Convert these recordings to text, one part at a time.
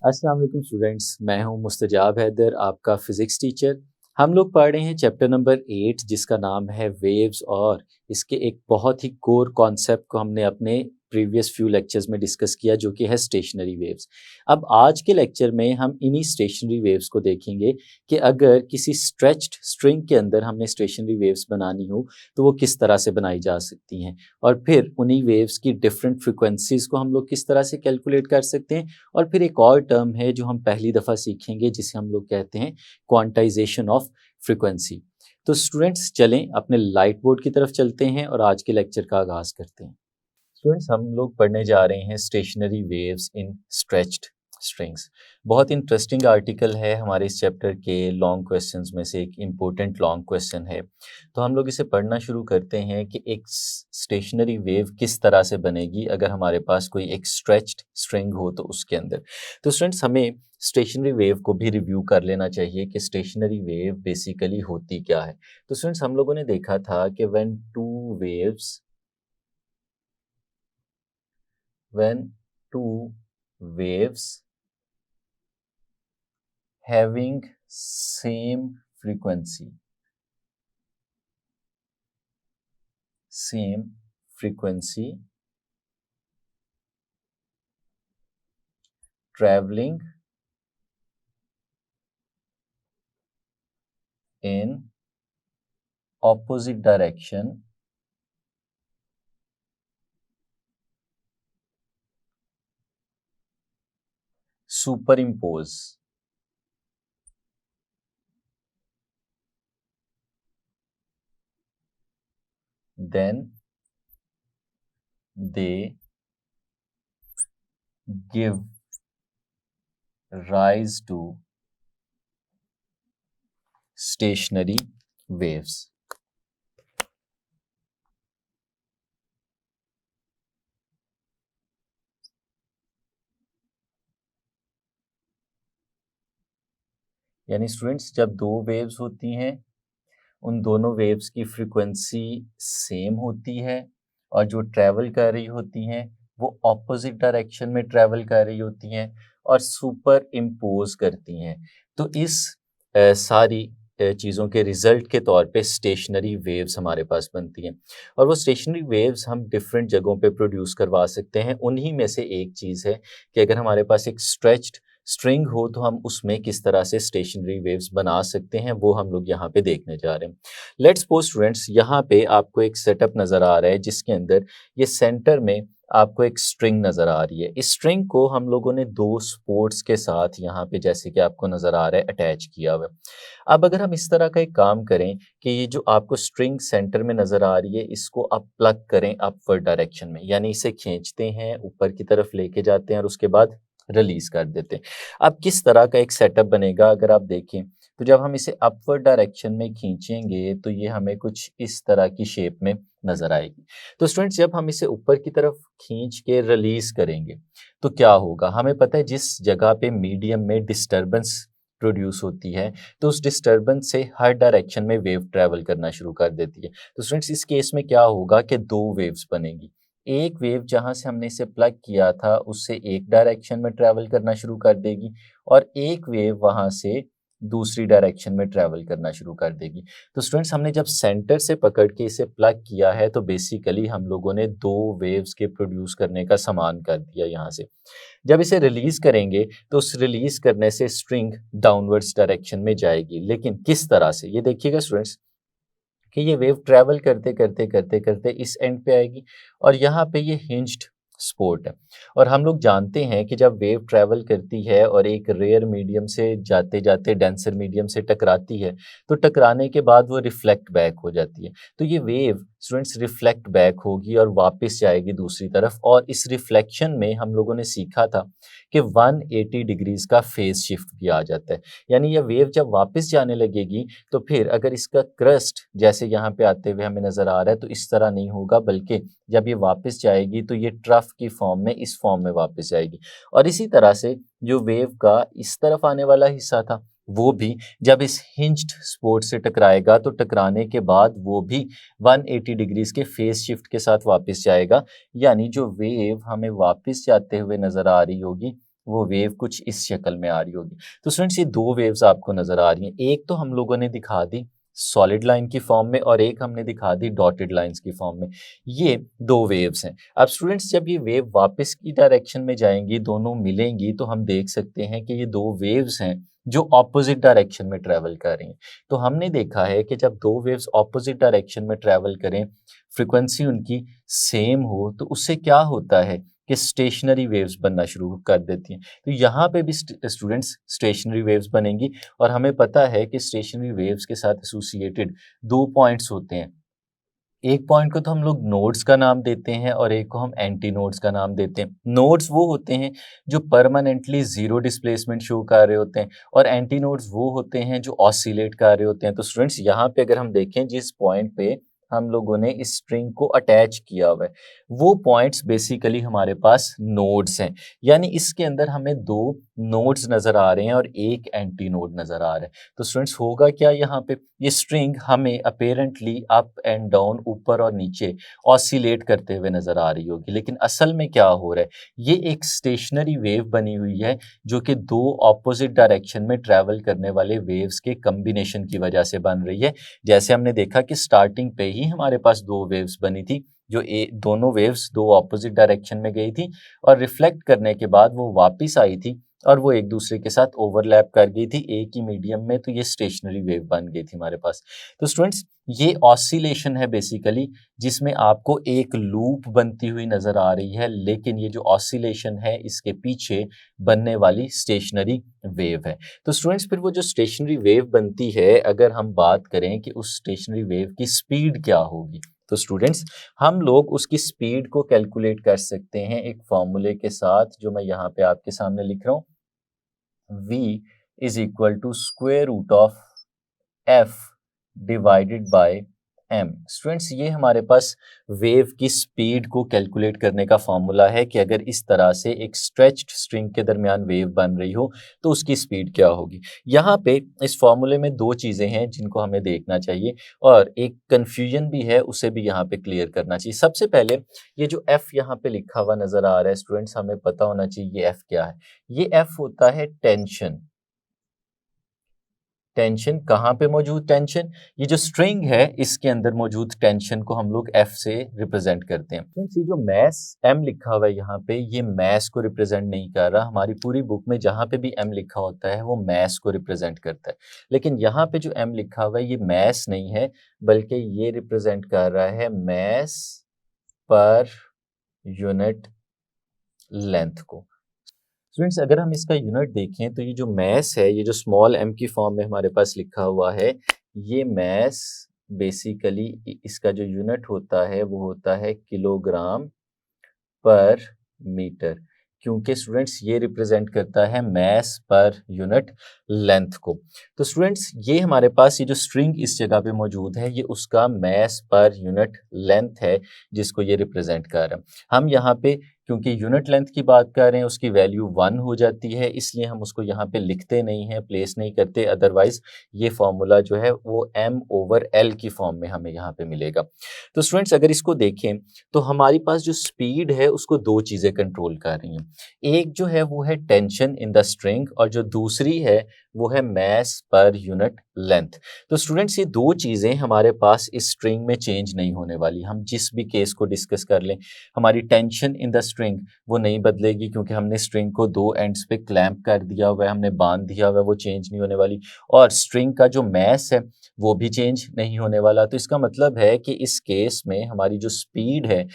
अस्सलाम वालेकुम स्टूडेंट्स, मैं हूं मुस्तजाब हैदर, आपका फ़िज़िक्स टीचर। हम लोग पढ़ रहे हैं चैप्टर नंबर 8 जिसका नाम है वेव्स, और इसके एक बहुत ही कोर कॉन्सेप्ट को हमने अपने प्रीवियस फ्यू लेक्चर्स में डिस्कस किया, जो कि है स्टेशनरी वेव्स। अब आज के लेक्चर में हम इन्हीं स्टेशनरी वेव्स को देखेंगे कि अगर किसी स्ट्रेच्ड स्ट्रिंग के अंदर हमने स्टेशनरी वेव्स बनानी हो तो वो किस तरह से बनाई जा सकती हैं, और फिर उन्हीं वेव्स की डिफरेंट फ्रिक्वेंसीज़ को हम लोग किस तरह से कैलकुलेट कर सकते हैं। और फिर एक और टर्म है जो हम पहली दफ़ा सीखेंगे, जिसे हम लोग कहते हैं क्वांटाइजेशन ऑफ फ्रीक्वेंसी। तो स्टूडेंट्स चलें अपने लाइट बोर्ड की तरफ चलते हैं और आज के लेक्चर का आगाज़ करते हैं। स्टूडेंट्स, हम लोग पढ़ने जा रहे हैं stationery waves in stretched strings. बहुत इंटरेस्टिंग आर्टिकल है, हमारे इस चैप्टर के लॉन्ग क्वेश्चंस में से एक इम्पोर्टेंट लॉन्ग क्वेश्चन है। तो हम लोग इसे पढ़ना शुरू करते हैं कि एक स्टेशनरी वेव किस तरह से बनेगी अगर हमारे पास कोई एक स्ट्रेच्ड स्ट्रिंग हो तो उसके अंदर। तो स्टूडेंट्स, हमें स्टेशनरी वेव को भी रिव्यू कर लेना चाहिए कि स्टेशनरी वेव बेसिकली होती क्या है। तो स्टूडेंट्स, हम लोगों ने देखा था कि when two waves having same frequency traveling in opposite direction superimpose, then they give rise to stationary waves. यानी स्टूडेंट्स, जब दो वेव्स होती हैं, उन दोनों वेव्स की फ्रीक्वेंसी सेम होती है और जो ट्रैवल कर रही होती हैं वो ऑपोजिट डायरेक्शन में ट्रैवल कर रही होती हैं और सुपर इम्पोज करती हैं। तो इस सारी चीज़ों के रिज़ल्ट के तौर पे स्टेशनरी वेव्स हमारे पास बनती हैं, और वो स्टेशनरी वेव्स हम डिफरेंट जगहों पे प्रोड्यूस करवा सकते हैं। उन्हीं में से एक चीज़ है कि अगर हमारे पास एक स्ट्रेच्ड स्ट्रिंग हो तो हम उसमें किस तरह से स्टेशनरी वेव्स बना सकते हैं, वो हम लोग यहाँ पे देखने जा रहे हैं। लेट्स सपोज स्टूडेंट्स, यहाँ पे आपको एक सेटअप नज़र आ रहा है जिसके अंदर ये सेंटर में आपको एक स्ट्रिंग नज़र आ रही है। इस स्ट्रिंग को हम लोगों ने दो सपोर्ट्स के साथ यहाँ पे, जैसे कि आपको नज़र आ रहा है, अटैच किया हुआ है। अब अगर हम इस तरह का एक काम करें कि ये जो आपको स्ट्रिंग सेंटर में नज़र आ रही है, इसको आप प्लग करें अपवर्ड डायरेक्शन में, यानी इसे खींचते हैं, ऊपर की तरफ लेके जाते हैं और उसके बाद रिलीज कर देते हैं। अब किस तरह का एक सेटअप बनेगा अगर आप देखें, तो जब हम इसे अपवर्ड डायरेक्शन में खींचेंगे तो ये हमें कुछ इस तरह की शेप में नज़र आएगी। तो स्टूडेंट्स, जब हम इसे ऊपर की तरफ खींच के रिलीज करेंगे तो क्या होगा, हमें पता है जिस जगह पे मीडियम में डिस्टर्बेंस प्रोड्यूस होती है तो उस डिस्टर्बेंस से हर डायरेक्शन में वेव ट्रैवल करना शुरू कर देती है। तो स्टूडेंट्स, इस केस में क्या होगा कि दो वेव्स बनेगी। एक वेव जहाँ से हमने इसे प्लग किया था उससे एक डायरेक्शन में ट्रैवल करना शुरू कर देगी, और एक वेव वहाँ से दूसरी डायरेक्शन में ट्रैवल करना शुरू कर देगी। तो स्टूडेंट्स, हमने जब सेंटर से पकड़ के इसे प्लग किया है तो बेसिकली हम लोगों ने दो वेव्स के प्रोड्यूस करने का सामान कर दिया यहाँ से। जब इसे रिलीज करेंगे तो उस रिलीज करने से स्ट्रिंग डाउनवर्ड्स डायरेक्शन में जाएगी, लेकिन किस तरह से, ये देखिएगा स्टूडेंट्स कि ये वेव ट्रैवल करते करते करते करते इस एंड पे आएगी, और यहाँ पे ये हिंज्ड स्पोर्ट है। और हम लोग जानते हैं कि जब वेव ट्रैवल करती है और एक रेयर मीडियम से जाते जाते डेंसर मीडियम से टकराती है, तो टकराने के बाद वो रिफ्लेक्ट बैक हो जाती है। तो ये वेव स्टूडेंट्स रिफ्लेक्ट बैक होगी और वापस जाएगी दूसरी तरफ, और इस रिफ्लेक्शन में हम लोगों ने सीखा था कि 180 डिग्रीज का फेज शिफ्ट भी आ जाता है। यानी यह वेव जब वापस जाने लगेगी तो फिर अगर इसका क्रस्ट जैसे यहाँ पे आते हुए हमें नज़र आ रहा है तो इस तरह नहीं होगा, बल्कि जब ये वापस जाएगी तो ये ट्रफ की फॉर्म में, इस फॉर्म में वापस जाएगी। और इसी तरह से जो वेव का इस तरफ आने वाला हिस्सा था वो भी जब इस हिंज्ड स्पोर्ट से टकराएगा तो टकराने के बाद वो भी 180 डिग्रीज के फेज शिफ्ट के साथ वापस जाएगा। यानी जो वेव हमें वापस जाते हुए नज़र आ रही होगी वो वेव कुछ इस शक्ल में आ रही होगी। तो स्टूडेंट्स ये दो वेव्स आपको नजर आ रही हैं, एक तो हम लोगों ने दिखा दी सॉलिड लाइन की फॉर्म में और एक हमने दिखा दी डॉटेड लाइंस की फॉर्म में। ये दो वेव्स हैं। अब स्टूडेंट्स जब ये वेव वापस की डायरेक्शन में जाएंगी, दोनों मिलेंगी, तो हम देख सकते हैं कि ये दो वेव्स हैं जो ऑपोजिट डायरेक्शन में ट्रेवल कर रही हैं। तो हमने देखा है कि जब दो वेव्स ऑपोजिट डायरेक्शन में ट्रेवल करें, फ्रिक्वेंसी उनकी सेम हो, तो उससे क्या होता है कि स्टेशनरी वेव्स बनना शुरू कर देती हैं। तो यहाँ पे भी स्टूडेंट्स स्टेशनरी वेव्स बनेंगी और हमें पता है कि स्टेशनरी वेव्स के साथ एसोसिएटेड दो पॉइंट्स होते हैं। एक पॉइंट को तो हम लोग नोड्स का नाम देते हैं और एक को हम एंटी नोड्स का नाम देते हैं। नोड्स वो होते हैं जो परमानेंटली जीरो डिस्प्लेसमेंट शो कर रहे होते हैं और एंटी नोड्स वो होते हैं जो ऑसिलेट कर रहे होते हैं। तो स्टूडेंट्स यहाँ पे अगर हम देखें जिस पॉइंट पे हम लोगों ने इस स्ट्रिंग को अटैच किया हुआ है, वो पॉइंट्स बेसिकली हमारे पास नोड्स हैं। यानी इसके अंदर हमें दो नोड्स नजर आ रहे हैं और एक एंटी नोड नजर आ रहा है। तो स्टूडेंट्स होगा क्या यहाँ पे, ये स्ट्रिंग हमें अपेरेंटली अप एंड डाउन, ऊपर और नीचे ऑसिलेट करते हुए नजर आ रही होगी, लेकिन असल में क्या हो रहा है, ये एक स्टेशनरी वेव बनी हुई है जो कि दो ऑपोजिट डायरेक्शन में ट्रैवल करने वाले वेव्स के कम्बिनेशन की वजह से बन रही है। जैसे हमने देखा कि स्टार्टिंग पे ही हमारे पास दो वेव्स बनी थी, जो दोनों वेव्स दो ऑपोजिट डायरेक्शन में गई थी और रिफ्लेक्ट करने के बाद वो वापस आई थी और वो एक दूसरे के साथ ओवरलैप कर गई थी एक ही मीडियम में, तो ये स्टेशनरी वेव बन गई थी हमारे पास। तो स्टूडेंट्स ये ऑसिलेशन है बेसिकली, जिसमें आपको एक लूप बनती हुई नजर आ रही है, लेकिन ये जो ऑसिलेशन है इसके पीछे बनने वाली स्टेशनरी वेव है। तो स्टूडेंट्स फिर वो जो स्टेशनरी वेव बनती है, अगर हम बात करें कि उस स्टेशनरी वेव की स्पीड क्या होगी, तो स्टूडेंट्स हम लोग उसकी स्पीड को कैलकुलेट कर सकते हैं एक फॉर्मूले के साथ, जो मैं यहाँ पे आपके सामने लिख रहा हूँ। v is equal to square root of f divided by m। Students ये हमारे पास वेव की स्पीड को कैलकुलेट करने का फॉर्मूला है कि अगर इस तरह से एक स्ट्रेच्ड स्ट्रिंग के दरमियान वेव बन रही हो तो उसकी स्पीड क्या होगी। यहाँ पे इस फॉर्मूले में दो चीज़ें हैं जिनको हमें देखना चाहिए और एक कन्फ्यूजन भी है, उसे भी यहाँ पे क्लियर करना चाहिए। सबसे पहले ये जो f यहाँ पे लिखा हुआ नजर आ रहा है स्टूडेंट्स, हमें पता होना चाहिए ये f क्या है। ये f होता है टेंशन। टेंशन कहाँ पे मौजूद, टेंशन ये जो स्ट्रिंग है इसके अंदर मौजूद टेंशन को हम लोग F से रिप्रेजेंट करते हैं। फ्रेंड्स ये जो मैस M लिखा हुआ है यहाँ पे, ये मैस को रिप्रेजेंट नहीं कर रहा। हमारी पूरी बुक में जहाँ पे भी M लिखा होता है वो मैस को रिप्रेजेंट करता है, लेकिन यहाँ पे जो M लिखा हुआ है ये मैस नहीं है, बल्कि ये रिप्रेजेंट कर रहा है मैस पर यूनिट लेंथ को। स्टूडेंट्स अगर हम इसका यूनिट देखें तो ये जो मैस है, ये जो स्मॉल m की फॉर्म में हमारे पास लिखा हुआ है, ये मैस बेसिकली इसका जो यूनिट होता है वो होता है किलोग्राम पर मीटर, क्योंकि स्टूडेंट्स ये रिप्रेजेंट करता है मैस पर यूनिट लेंथ को। तो स्टूडेंट्स ये हमारे पास ये जो स्ट्रिंग इस जगह पे मौजूद है ये उसका मैस पर यूनिट लेंथ है जिसको ये रिप्रेजेंट कर रहा है। हम यहाँ पे क्योंकि यूनिट लेंथ की बात कर रहे हैं उसकी वैल्यू 1 हो जाती है, इसलिए हम उसको यहाँ पे लिखते नहीं हैं, प्लेस नहीं करते, अदरवाइज ये फॉर्मूला जो है वो m/l की फॉर्म में हमें यहाँ पे मिलेगा। तो स्टूडेंट्स अगर इसको देखें तो हमारे पास जो स्पीड है उसको दो चीज़ें कंट्रोल कर रही हैं। एक जो है वो है टेंशन इन द स्ट्रिंग और जो दूसरी है वो है मैस पर यूनिट लेंथ। तो स्टूडेंट्स ये दो चीज़ें हमारे पास इस स्ट्रिंग में चेंज नहीं होने वाली। हम जिस भी केस को डिस्कस कर लें, हमारी टेंशन इन द स्ट्रिंग वो नहीं बदलेगी क्योंकि हमने स्ट्रिंग को दो एंड्स पे क्लैंप कर दिया हुआ है, हमने बांध दिया हुआ है, वो चेंज नहीं होने वाली। और स्ट्रिंग का जो मैस है वो भी चेंज नहीं होने वाला। तो इसका मतलब है कि इस केस में हमारी जो स्पीड है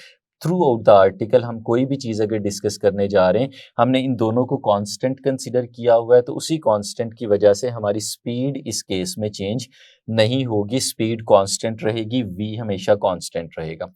थ्रू आउट द आर्टिकल, हम कोई भी चीज़ अगर डिस्कस करने जा रहे हैं, हमने इन दोनों को कांस्टेंट कंसीडर किया हुआ है, तो उसी कांस्टेंट की वजह से हमारी स्पीड इस केस में चेंज नहीं होगी, स्पीड कांस्टेंट रहेगी, v हमेशा कांस्टेंट रहेगा।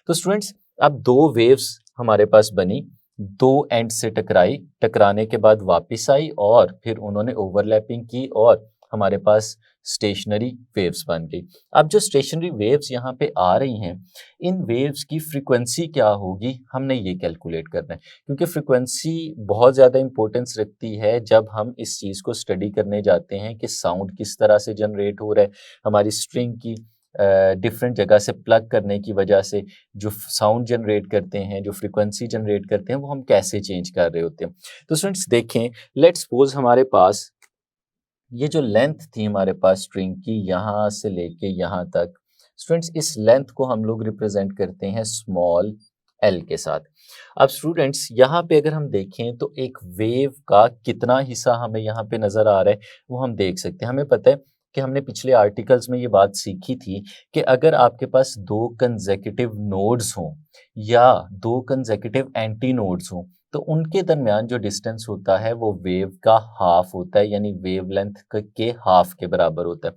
तो स्टूडेंट्स अब दो वेव्स हमारे पास बनी, दो एंड से टकराई, टकराने के बाद वापस आई और फिर उन्होंने ओवरलैपिंग की और हमारे पास स्टेशनरी वेव्स बन गई। अब जो स्टेशनरी वेव्स यहाँ पे आ रही हैं, इन वेव्स की फ्रीक्वेंसी क्या होगी हमने ये कैलकुलेट करना है, क्योंकि फ्रीक्वेंसी बहुत ज़्यादा इंपॉर्टेंस रखती है जब हम इस चीज़ को स्टडी करने जाते हैं कि साउंड किस तरह से जनरेट हो रहा है, हमारी स्ट्रिंग की डिफरेंट जगह से प्लग करने की वजह से जो साउंड जनरेट करते हैं, जो फ्रिक्वेंसी जनरेट करते हैं, वो हम कैसे चेंज कर रहे होते हैं। तो स्टूडेंट्स देखें, लेट्स सपोज हमारे पास ये जो लेंथ थी हमारे पास स्ट्रिंग की यहाँ से लेके यहाँ तक, स्टूडेंट्स इस लेंथ को हम लोग रिप्रेजेंट करते हैं स्मॉल एल के साथ। अब स्टूडेंट्स यहाँ पे अगर हम देखें तो एक वेव का कितना हिस्सा हमें यहाँ पे नज़र आ रहा है वो हम देख सकते हैं। हमें पता है कि हमने पिछले आर्टिकल्स में ये बात सीखी थी कि अगर आपके पास दो कंसेक्यूटिव नोड्स हों या दो कंसेक्यूटिव एंटी नोड्स हों तो उनके दरमियान जो डिस्टेंस होता है वो वेव का हाफ होता है, यानी वेव लेंथ के हाफ के बराबर होता है।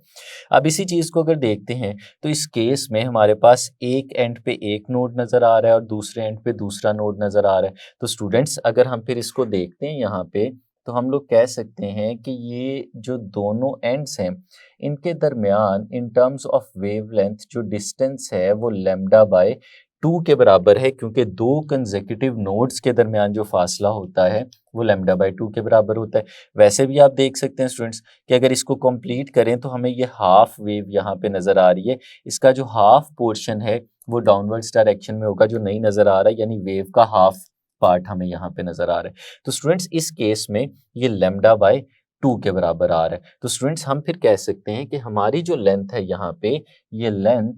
अब इसी चीज़ को अगर देखते हैं तो इस केस में हमारे पास एक एंड पे एक नोड नज़र आ रहा है और दूसरे एंड पे दूसरा नोड नज़र आ रहा है। तो स्टूडेंट्स अगर हम फिर इसको देखते हैं यहाँ पे तो हम लोग कह सकते हैं कि ये जो दोनों एंड्स हैं इनके दरमियान in terms of wave length जो डिस्टेंस है वो लैम्डा बाय 2 के बराबर है, क्योंकि दो कंसेक्यूटिव नोड्स के दरमियान जो फासला होता है वो लैम्डा बाय 2 के बराबर होता है। वैसे भी आप देख सकते हैं स्टूडेंट्स कि अगर इसको कंप्लीट करें तो हमें ये हाफ वेव यहाँ पे नज़र आ रही है। इसका जो हाफ पोर्शन है वो डाउनवर्ड्स डायरेक्शन में होगा जो नहीं नज़र आ रहा है, यानी वेव का हाफ पार्ट हमें यहाँ पे नज़र आ रहा है। तो स्टूडेंट्स इस केस में ये लैम्डा बाय 2 के बराबर आ रहा है। तो स्टूडेंट्स हम फिर कह सकते हैं कि हमारी जो लेंथ है यहाँ पे ये लेंथ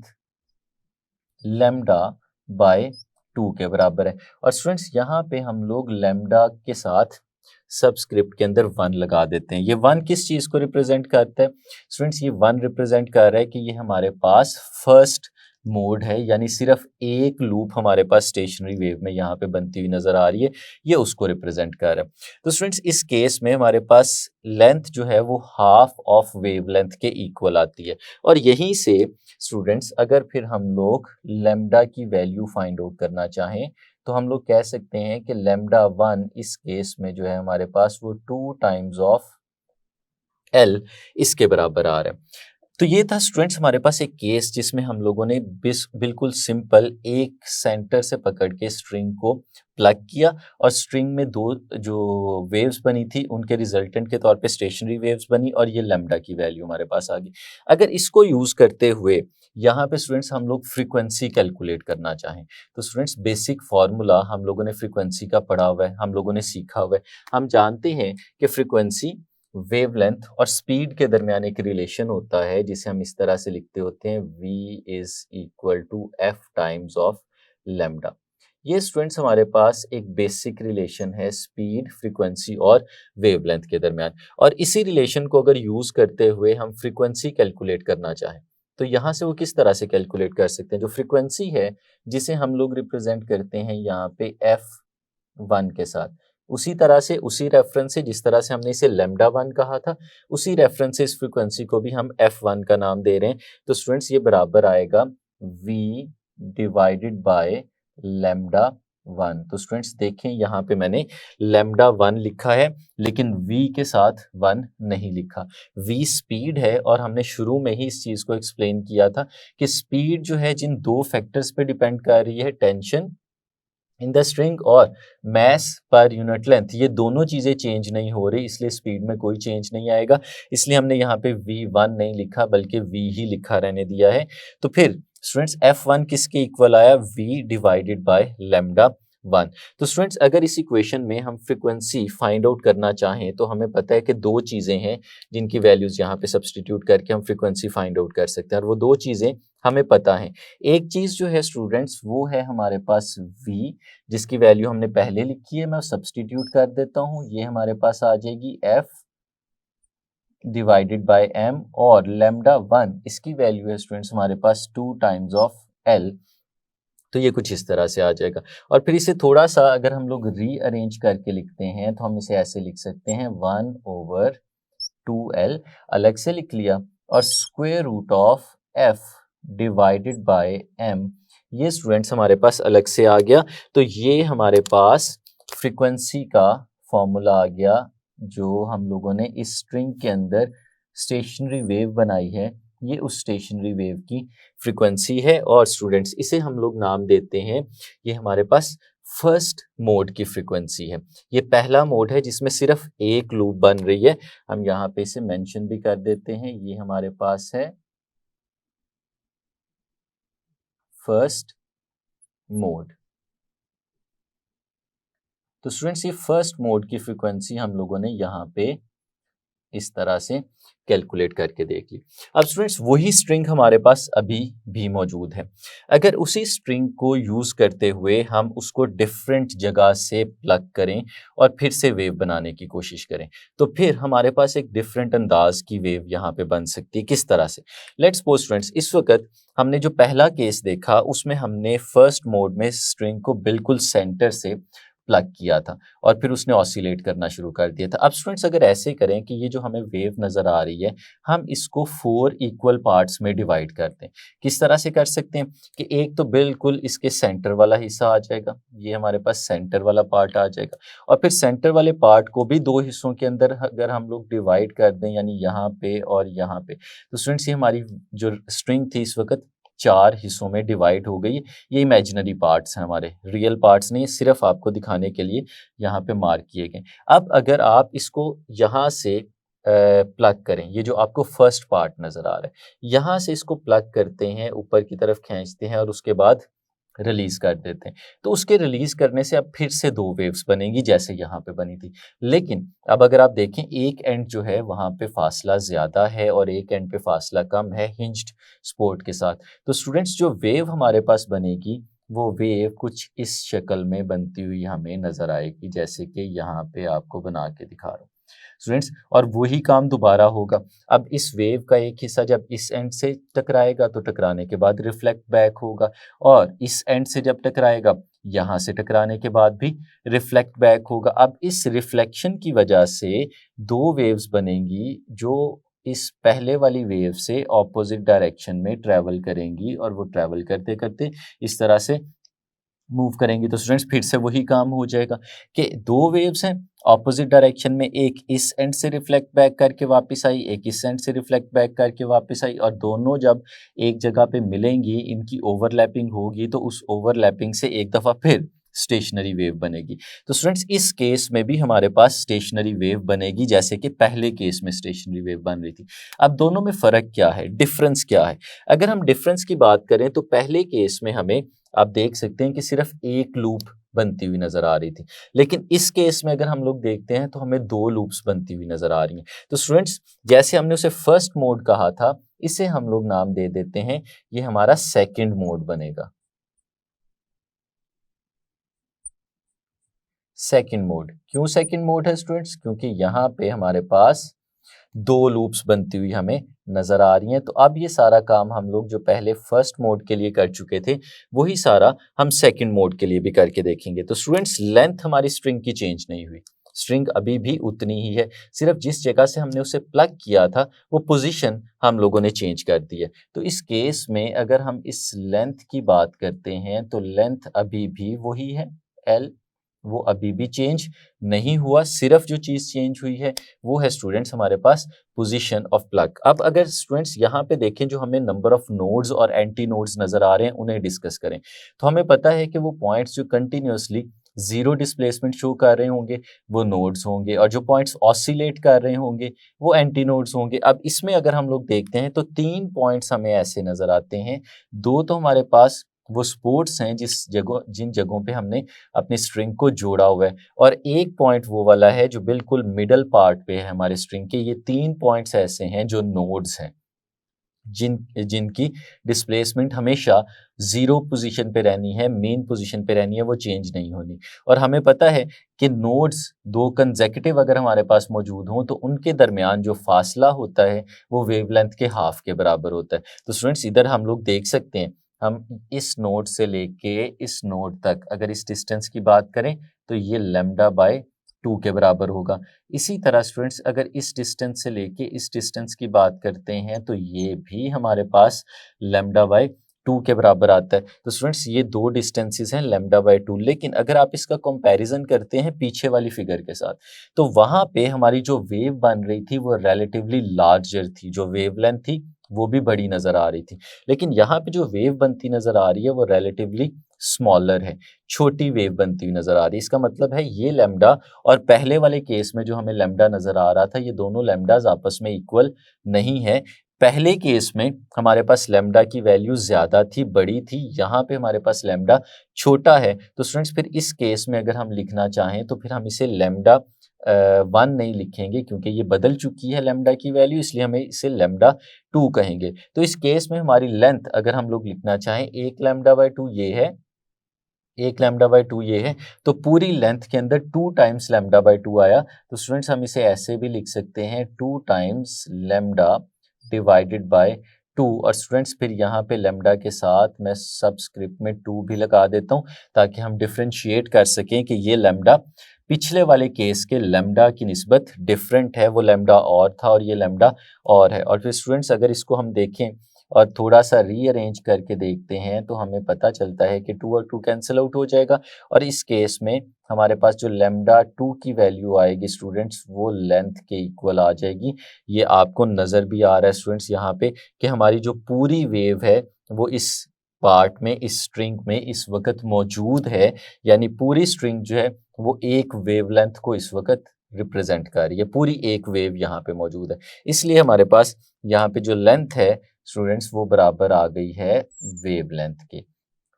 लैम्डा बाय 2 के बराबर है। और स्टूडेंट्स यहाँ पे हम लोग लैम्डा के साथ सबस्क्रिप्ट के अंदर 1 लगा देते हैं। ये 1 किस चीज़ को रिप्रेजेंट करता है स्टूडेंट्स? ये 1 रिप्रेजेंट कर रहा है कि ये हमारे पास फर्स्ट मोड है, यानी सिर्फ एक लूप हमारे पास स्टेशनरी वेव में यहाँ पे बनती हुई नजर आ रही है, ये उसको रिप्रेजेंट कर रहा है। तो स्टूडेंट्स इस केस में हमारे पास लेंथ जो है वो हाफ ऑफ वेव लेंथ के इक्वल आती है। और यहीं से स्टूडेंट्स अगर फिर हम लोग लैम्डा की वैल्यू फाइंड आउट करना चाहें तो हम लोग कह सकते हैं कि लैम्डा 1 इस केस में जो है हमारे पास वो 2 टाइम्स ऑफ एल इसके बराबर आ रहा है। तो ये था स्टूडेंट्स हमारे पास एक केस जिसमें हम लोगों ने बिल्कुल सिंपल एक सेंटर से पकड़ के स्ट्रिंग को प्लग किया और स्ट्रिंग में दो जो वेव्स बनी थी उनके रिजल्टेंट के तौर पे स्टेशनरी वेव्स बनी और ये लैम्डा की वैल्यू हमारे पास आ गई। अगर इसको यूज़ करते हुए यहाँ पे स्टूडेंट्स हम लोग फ्रीक्वेंसी कैलकुलेट करना चाहें तो स्टूडेंट्स बेसिक फार्मूला हम लोगों ने फ्रीक्वेंसी का पढ़ा हुआ है, हम लोगों ने सीखा हुआ है। हम जानते हैं कि फ्रीक्वेंसी वेवलेंथ और स्पीड के दरमियान एक रिलेशन होता है जिसे हम इस तरह से लिखते होते हैं v is equal to F times of lambda. ये स्टूडेंट्स हमारे पास एक बेसिक रिलेशन है स्पीड, फ्रीक्वेंसी और वेवलेंथ के दरमियान। और इसी रिलेशन को अगर यूज करते हुए हम फ्रीक्वेंसी कैलकुलेट करना चाहें तो यहाँ से वो किस तरह से कैलकुलेट कर सकते हैं? जो फ्रीक्वेंसी है जिसे हम लोग रिप्रेजेंट करते हैं यहाँ पे f1 के साथ, उसी तरह से उसी रेफरेंस से जिस तरह से हमने इसे लैम्डा 1 कहा था उसी रेफरेंस से इस फ्रीक्वेंसी को भी हम f1 का नाम दे रहे हैं। तो स्टूडेंट्स ये बराबर आएगा v डिवाइडेड बाय लैम्डा 1। तो स्टूडेंट्स देखें यहाँ पे मैंने लैम्डा 1 लिखा है लेकिन v के साथ 1 नहीं लिखा। v स्पीड है और हमने शुरू में ही इस चीज़ को एक्सप्लेन किया था कि स्पीड जो है जिन दो फैक्टर्स पे डिपेंड कर रही है, टेंशन इन द स्ट्रिंग और मैस पर यूनिट लेंथ, ये दोनों चीज़ें चेंज नहीं हो रही, इसलिए स्पीड में कोई चेंज नहीं आएगा। इसलिए हमने यहाँ पे v1 नहीं लिखा बल्कि v ही लिखा रहने दिया है। तो फिर स्टूडेंट्स f1 किसके इक्वल आया? v divided by lambda 1। तो स्टूडेंट्स अगर इस इक्वेशन में हम फ्रीक्वेंसी फाइंड आउट करना चाहें तो हमें पता है कि दो चीज़ें हैं जिनकी वैल्यूज़ यहाँ पे सब्सटीट्यूट करके हम फ्रीक्वेंसी फाइंड आउट कर सकते हैं और वो दो चीज़ें हमें पता है। एक चीज़ जो है स्टूडेंट्स वो है हमारे पास v, जिसकी वैल्यू हमने पहले लिखी है, मैं सब्सटीट्यूट कर देता हूँ, ये हमारे पास आ जाएगी f डिवाइडेड बाय m और लैम्डा 1 इसकी वैल्यू है स्टूडेंट्स हमारे पास 2 टाइम्स ऑफ l। तो ये कुछ इस तरह से आ जाएगा और फिर इसे थोड़ा सा अगर हम लोग रीअरेंज करके लिखते हैं तो हम इसे ऐसे लिख सकते हैं 1/2l अलग से लिख लिया और square root of f divided by m, ये स्टूडेंट्स हमारे पास अलग से आ गया। तो ये हमारे पास फ्रीक्वेंसी का फॉर्मूला आ गया जो हम लोगों ने इस स्ट्रिंग के अंदर स्टेशनरी वेव बनाई है, ये उस स्टेशनरी वेव की फ्रीक्वेंसी है। और स्टूडेंट्स इसे हम लोग नाम देते हैं, ये हमारे पास फर्स्ट मोड की फ्रीक्वेंसी है। ये पहला मोड है जिसमें सिर्फ एक लूप बन रही है। हम यहाँ पे इसे मेंशन भी कर देते हैं, ये हमारे पास है फर्स्ट मोड। तो स्टूडेंट्स ये फर्स्ट मोड की फ्रीक्वेंसी हम लोगों ने यहाँ पे इस तरह से कैलकुलेट करके देख ली। अब स्टूडेंट्स वही स्ट्रिंग हमारे पास अभी भी मौजूद है। अगर उसी स्ट्रिंग को यूज़ करते हुए हम उसको डिफरेंट जगह से प्लग करें और फिर से वेव बनाने की कोशिश करें, तो फिर हमारे पास एक डिफरेंट अंदाज की वेव यहाँ पे बन सकती है। किस तरह से? लेट्स सपोज स्टूडेंट्स, इस वक्त हमने जो पहला केस देखा उसमें हमने फर्स्ट मोड में स्ट्रिंग को बिल्कुल सेंटर से प्लग किया था और फिर उसने ऑसिलेट करना शुरू कर दिया था। अब स्टूडेंट्स अगर ऐसे करें कि ये जो हमें वेव नज़र आ रही है, हम इसको 4 इक्वल पार्ट्स में डिवाइड कर दें। किस तरह से कर सकते हैं कि एक तो बिल्कुल इसके सेंटर वाला हिस्सा आ जाएगा, ये हमारे पास सेंटर वाला पार्ट आ जाएगा, और फिर सेंटर वाले पार्ट को भी 2 हिस्सों के अंदर अगर हम लोग डिवाइड कर दें, यानी यहाँ पे और यहाँ पे, तो स्टूडेंट्स ये हमारी जो स्ट्रिंग थी इस वक्त 4 हिस्सों में डिवाइड हो गई। ये इमेजिनरी पार्ट्स हैं, हमारे रियल पार्ट्स नहीं, सिर्फ आपको दिखाने के लिए यहाँ पे मार्क किए गए। अब अगर आप इसको यहाँ से प्लग करें, ये जो आपको फर्स्ट पार्ट नज़र आ रहा है, यहाँ से इसको प्लग करते हैं, ऊपर की तरफ खींचते हैं और उसके बाद रिलीज कर देते हैं, तो उसके रिलीज करने से अब फिर से 2 वेव्स बनेंगी जैसे यहाँ पे बनी थी। लेकिन अब अगर आप देखें, एक एंड जो है वहाँ पे फासला ज़्यादा है और एक एंड पे फासला कम है हिंज्ड सपोर्ट के साथ। तो स्टूडेंट्स जो वेव हमारे पास बनेगी वो वेव कुछ इस शक्ल में बनती हुई हमें नज़र आएगी, जैसे कि यहाँ पे आपको बना के दिखा रहा हूँ स्टूडेंट्स, और वही काम दोबारा होगा। अब इस वेव का एक हिस्सा जब इस एंड से टकराएगा तो टकराने के बाद रिफ्लेक्ट बैक होगा, और इस एंड से जब टकराएगा यहाँ से टकराने के बाद भी रिफ्लेक्ट बैक होगा। अब इस रिफ्लेक्शन की वजह से 2 वेव्स बनेंगी जो इस पहले वाली वेव से ऑपोजिट डायरेक्शन में ट्रैवल करेंगी, और वो ट्रैवल करते करते इस तरह से मूव करेंगी। तो स्टूडेंट्स फिर से वही काम हो जाएगा कि 2 वेव्स हैं ऑपोजिट डायरेक्शन में, एक इस एंड से रिफ्लेक्ट बैक करके वापस आई, एक इस एंड से रिफ्लेक्ट बैक करके वापस आई, और दोनों जब एक जगह पे मिलेंगी, इनकी ओवरलैपिंग होगी, तो उस ओवरलैपिंग से एक दफ़ा फिर स्टेशनरी वेव बनेगी। तो स्टूडेंट्स इस केस में भी हमारे पास स्टेशनरी वेव बनेगी जैसे कि पहले केस में स्टेशनरी वेव बन रही थी। अब दोनों में फ़र्क क्या है, डिफरेंस क्या है? अगर हम डिफरेंस की बात करें तो पहले केस में हमें, आप देख सकते हैं कि सिर्फ एक लूप बनती हुई नजर आ रही थी, लेकिन इस केस में अगर हम लोग देखते हैं तो हमें 2 लूप्स बनती हुई नजर आ रही हैं। तो स्टूडेंट्स जैसे हमने उसे फर्स्ट मोड कहा था, इसे हम लोग नाम दे देते हैं, ये हमारा सेकंड मोड बनेगा। सेकंड मोड क्यों सेकंड मोड है स्टूडेंट्स? क्योंकि यहाँ पे हमारे पास 2 लूप्स बनती हुई हमें नज़र आ रही हैं। तो अब ये सारा काम हम लोग जो पहले फर्स्ट मोड के लिए कर चुके थे, वही सारा हम सेकंड मोड के लिए भी करके देखेंगे। तो स्टूडेंट्स लेंथ हमारी स्ट्रिंग की चेंज नहीं हुई, स्ट्रिंग अभी भी उतनी ही है, सिर्फ जिस जगह से हमने उसे प्लग किया था वो पोजीशन हम लोगों ने चेंज कर दी है। तो इस केस में अगर हम इस लेंथ की बात करते हैं तो लेंथ अभी भी वही है, एल, वो अभी भी चेंज नहीं हुआ। सिर्फ जो चीज़ चेंज हुई है वो है स्टूडेंट्स हमारे पास पोजीशन ऑफ प्लग। अब अगर स्टूडेंट्स यहाँ पे देखें, जो हमें नंबर ऑफ नोड्स और एंटी नोड्स नज़र आ रहे हैं उन्हें डिस्कस करें, तो हमें पता है कि वो पॉइंट्स जो कंटिन्यूसली 0 डिस्प्लेसमेंट शो कर रहे होंगे वो नोड्स होंगे, और जो पॉइंट्स ऑसिलेट कर रहे होंगे वो एंटी नोड्स होंगे। अब इसमें अगर हम लोग देखते हैं तो 3 पॉइंट्स हमें ऐसे नज़र आते हैं। 2 तो हमारे पास वो स्पोर्ट्स हैं जिन जगहों पे हमने अपनी स्ट्रिंग को जोड़ा हुआ है, और एक पॉइंट वो वाला है जो बिल्कुल मिडल पार्ट पे है हमारे स्ट्रिंग के। ये 3 पॉइंट्स ऐसे हैं जो नोड्स हैं, जिनकी डिस्प्लेसमेंट हमेशा 0 पोजीशन पे रहनी है, मेन पोजीशन पे रहनी है, वो चेंज नहीं होनी। और हमें पता है कि नोड्स 2 कंसेक्यूटिव अगर हमारे पास मौजूद हों तो उनके दरमियान जो फासला होता है वो वेवलेंथ के हाफ के बराबर होता है। तो स्टूडेंट्स इधर हम लोग देख सकते हैं, हम इस नोड से लेके इस नोड तक अगर इस डिस्टेंस की बात करें तो ये लैम्डा बाय 2 के बराबर होगा। इसी तरह स्टूडेंट्स अगर इस डिस्टेंस से लेके इस डिस्टेंस की बात करते हैं तो ये भी हमारे पास लैम्डा बाय 2 के बराबर आता है। तो स्टूडेंट्स ये 2 डिस्टेंसेस हैं लैम्डा बाय 2, लेकिन अगर आप इसका कंपैरिजन करते हैं पीछे वाली फिगर के साथ, तो वहाँ पे हमारी जो वेव बन रही थी वो रिलेटिवली लार्जर थी, जो वेवलेंथ थी वो भी बड़ी नज़र आ रही थी। लेकिन यहाँ पे जो वेव बनती नज़र आ रही है वो रिलेटिवली स्मॉलर है, छोटी वेव बनती हुई नज़र आ रही है। इसका मतलब है ये लैम्डा और पहले वाले केस में जो हमें लैम्डा नज़र आ रहा था, ये दोनों लैम्डाज आपस में इक्वल नहीं है। पहले केस में हमारे पास लैम्डा की वैल्यू ज़्यादा थी, बड़ी थी, यहाँ पे हमारे पास लैम्डा छोटा है। तो स्टूडेंट्स फिर इस केस में अगर हम लिखना चाहें तो फिर हम इसे लैम्डा 1 नहीं लिखेंगे, क्योंकि ये बदल चुकी है लैम्डा की वैल्यू, इसलिए हमें इसे लैम्डा 2 कहेंगे। तो इस केस में हमारी लेंथ अगर हम लोग लिखना चाहें 1 लैम्डा बाय 2 ये है, 1 लैम्डा बाय 2 ये है, तो पूरी लेंथ के अंदर 2 टाइम्स लैम्डा बाय 2 आया। तो स्टूडेंट्स हम इसे ऐसे भी लिख सकते हैं 2 टाइम्स लैम्डा डिवाइडेड बाय 2। और स्टूडेंट्स फिर यहाँ पे लैम्डा के साथ मैं सबस्क्रिप्ट में 2 भी लगा देता हूँ, ताकि हम डिफ्रेंशिएट कर सकें कि ये लैम्डा पिछले वाले केस के लैम्डा की निस्बत डिफरेंट है, वो लैम्डा और था और ये लैम्डा और है। और फिर स्टूडेंट्स अगर इसको हम देखें और थोड़ा सा रीअरेंज करके देखते हैं तो हमें पता चलता है कि 2 और 2 कैंसिल आउट हो जाएगा, और इस केस में हमारे पास जो लैम्डा 2 की वैल्यू आएगी स्टूडेंट्स, वो लेंथ के इक्वल आ जाएगी। ये आपको नज़र भी आ रहा है स्टूडेंट्स यहाँ पे कि हमारी जो पूरी वेव है वो इस पार्ट में, इस स्ट्रिंग में इस वक्त मौजूद है, यानी पूरी स्ट्रिंग जो है वो एक वेवलेंथ को इस वक्त रिप्रेजेंट कर रही है, पूरी एक वेव यहाँ पे मौजूद है। इसलिए हमारे पास यहाँ पे जो लेंथ है स्टूडेंट्स वो बराबर आ गई है वेवलेंथ के।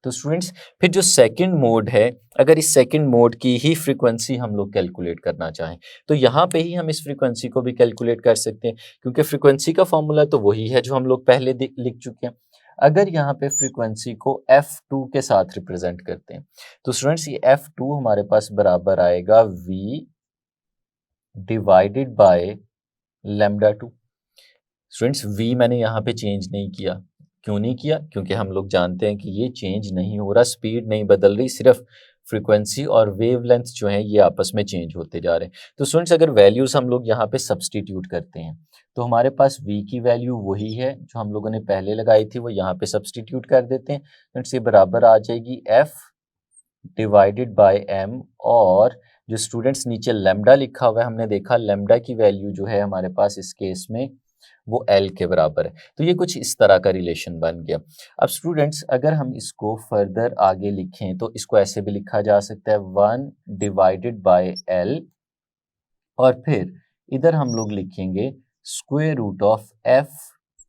तो स्टूडेंट्स फिर जो सेकंड मोड है, अगर इस सेकंड मोड की ही फ्रीक्वेंसी हम लोग कैलकुलेट करना चाहें तो यहाँ पे ही हम इस फ्रीक्वेंसी को भी कैलकुलेट कर सकते हैं, क्योंकि फ्रीक्वेंसी का फॉर्मूला तो वही है जो हम लोग पहले लिख चुके हैं। अगर यहाँ पे फ्रीक्वेंसी को f2 के साथ रिप्रेजेंट करते हैं तो स्टूडेंट्स ये f2 हमारे पास बराबर आएगा v divided by lambda 2। Students v मैंने यहाँ पे चेंज नहीं किया। क्यों नहीं किया? क्योंकि हम लोग जानते हैं कि ये चेंज नहीं हो रहा, स्पीड नहीं बदल रही, सिर्फ फ्रीक्वेंसी और वेवलेंथ जो है ये आपस में चेंज होते जा रहे हैं। तो स्टूडेंट्स अगर वैल्यूज हम लोग यहाँ पे सब्सटीट्यूट करते हैं तो हमारे पास v की वैल्यू वही है जो हम लोगों ने पहले लगाई थी, वो यहाँ पे सब्सटीट्यूट कर देते हैं। स्टूडेंट्स ये बराबर आ जाएगी f डिवाइडेड बाय m, और जो स्टूडेंट्स नीचे लैम्डा लिखा हुआ है हमने देखा लैम्डा की वैल्यू जो है हमारे पास इस केस में वो L के बराबर है। तो ये कुछ इस तरह का रिलेशन बन गया। अब स्टूडेंट्स अगर हम इसको फर्दर आगे लिखें तो इसको ऐसे भी लिखा जा सकता है 1 डिवाइडेड बाय L, और फिर इधर हम लोग लिखेंगे square root of F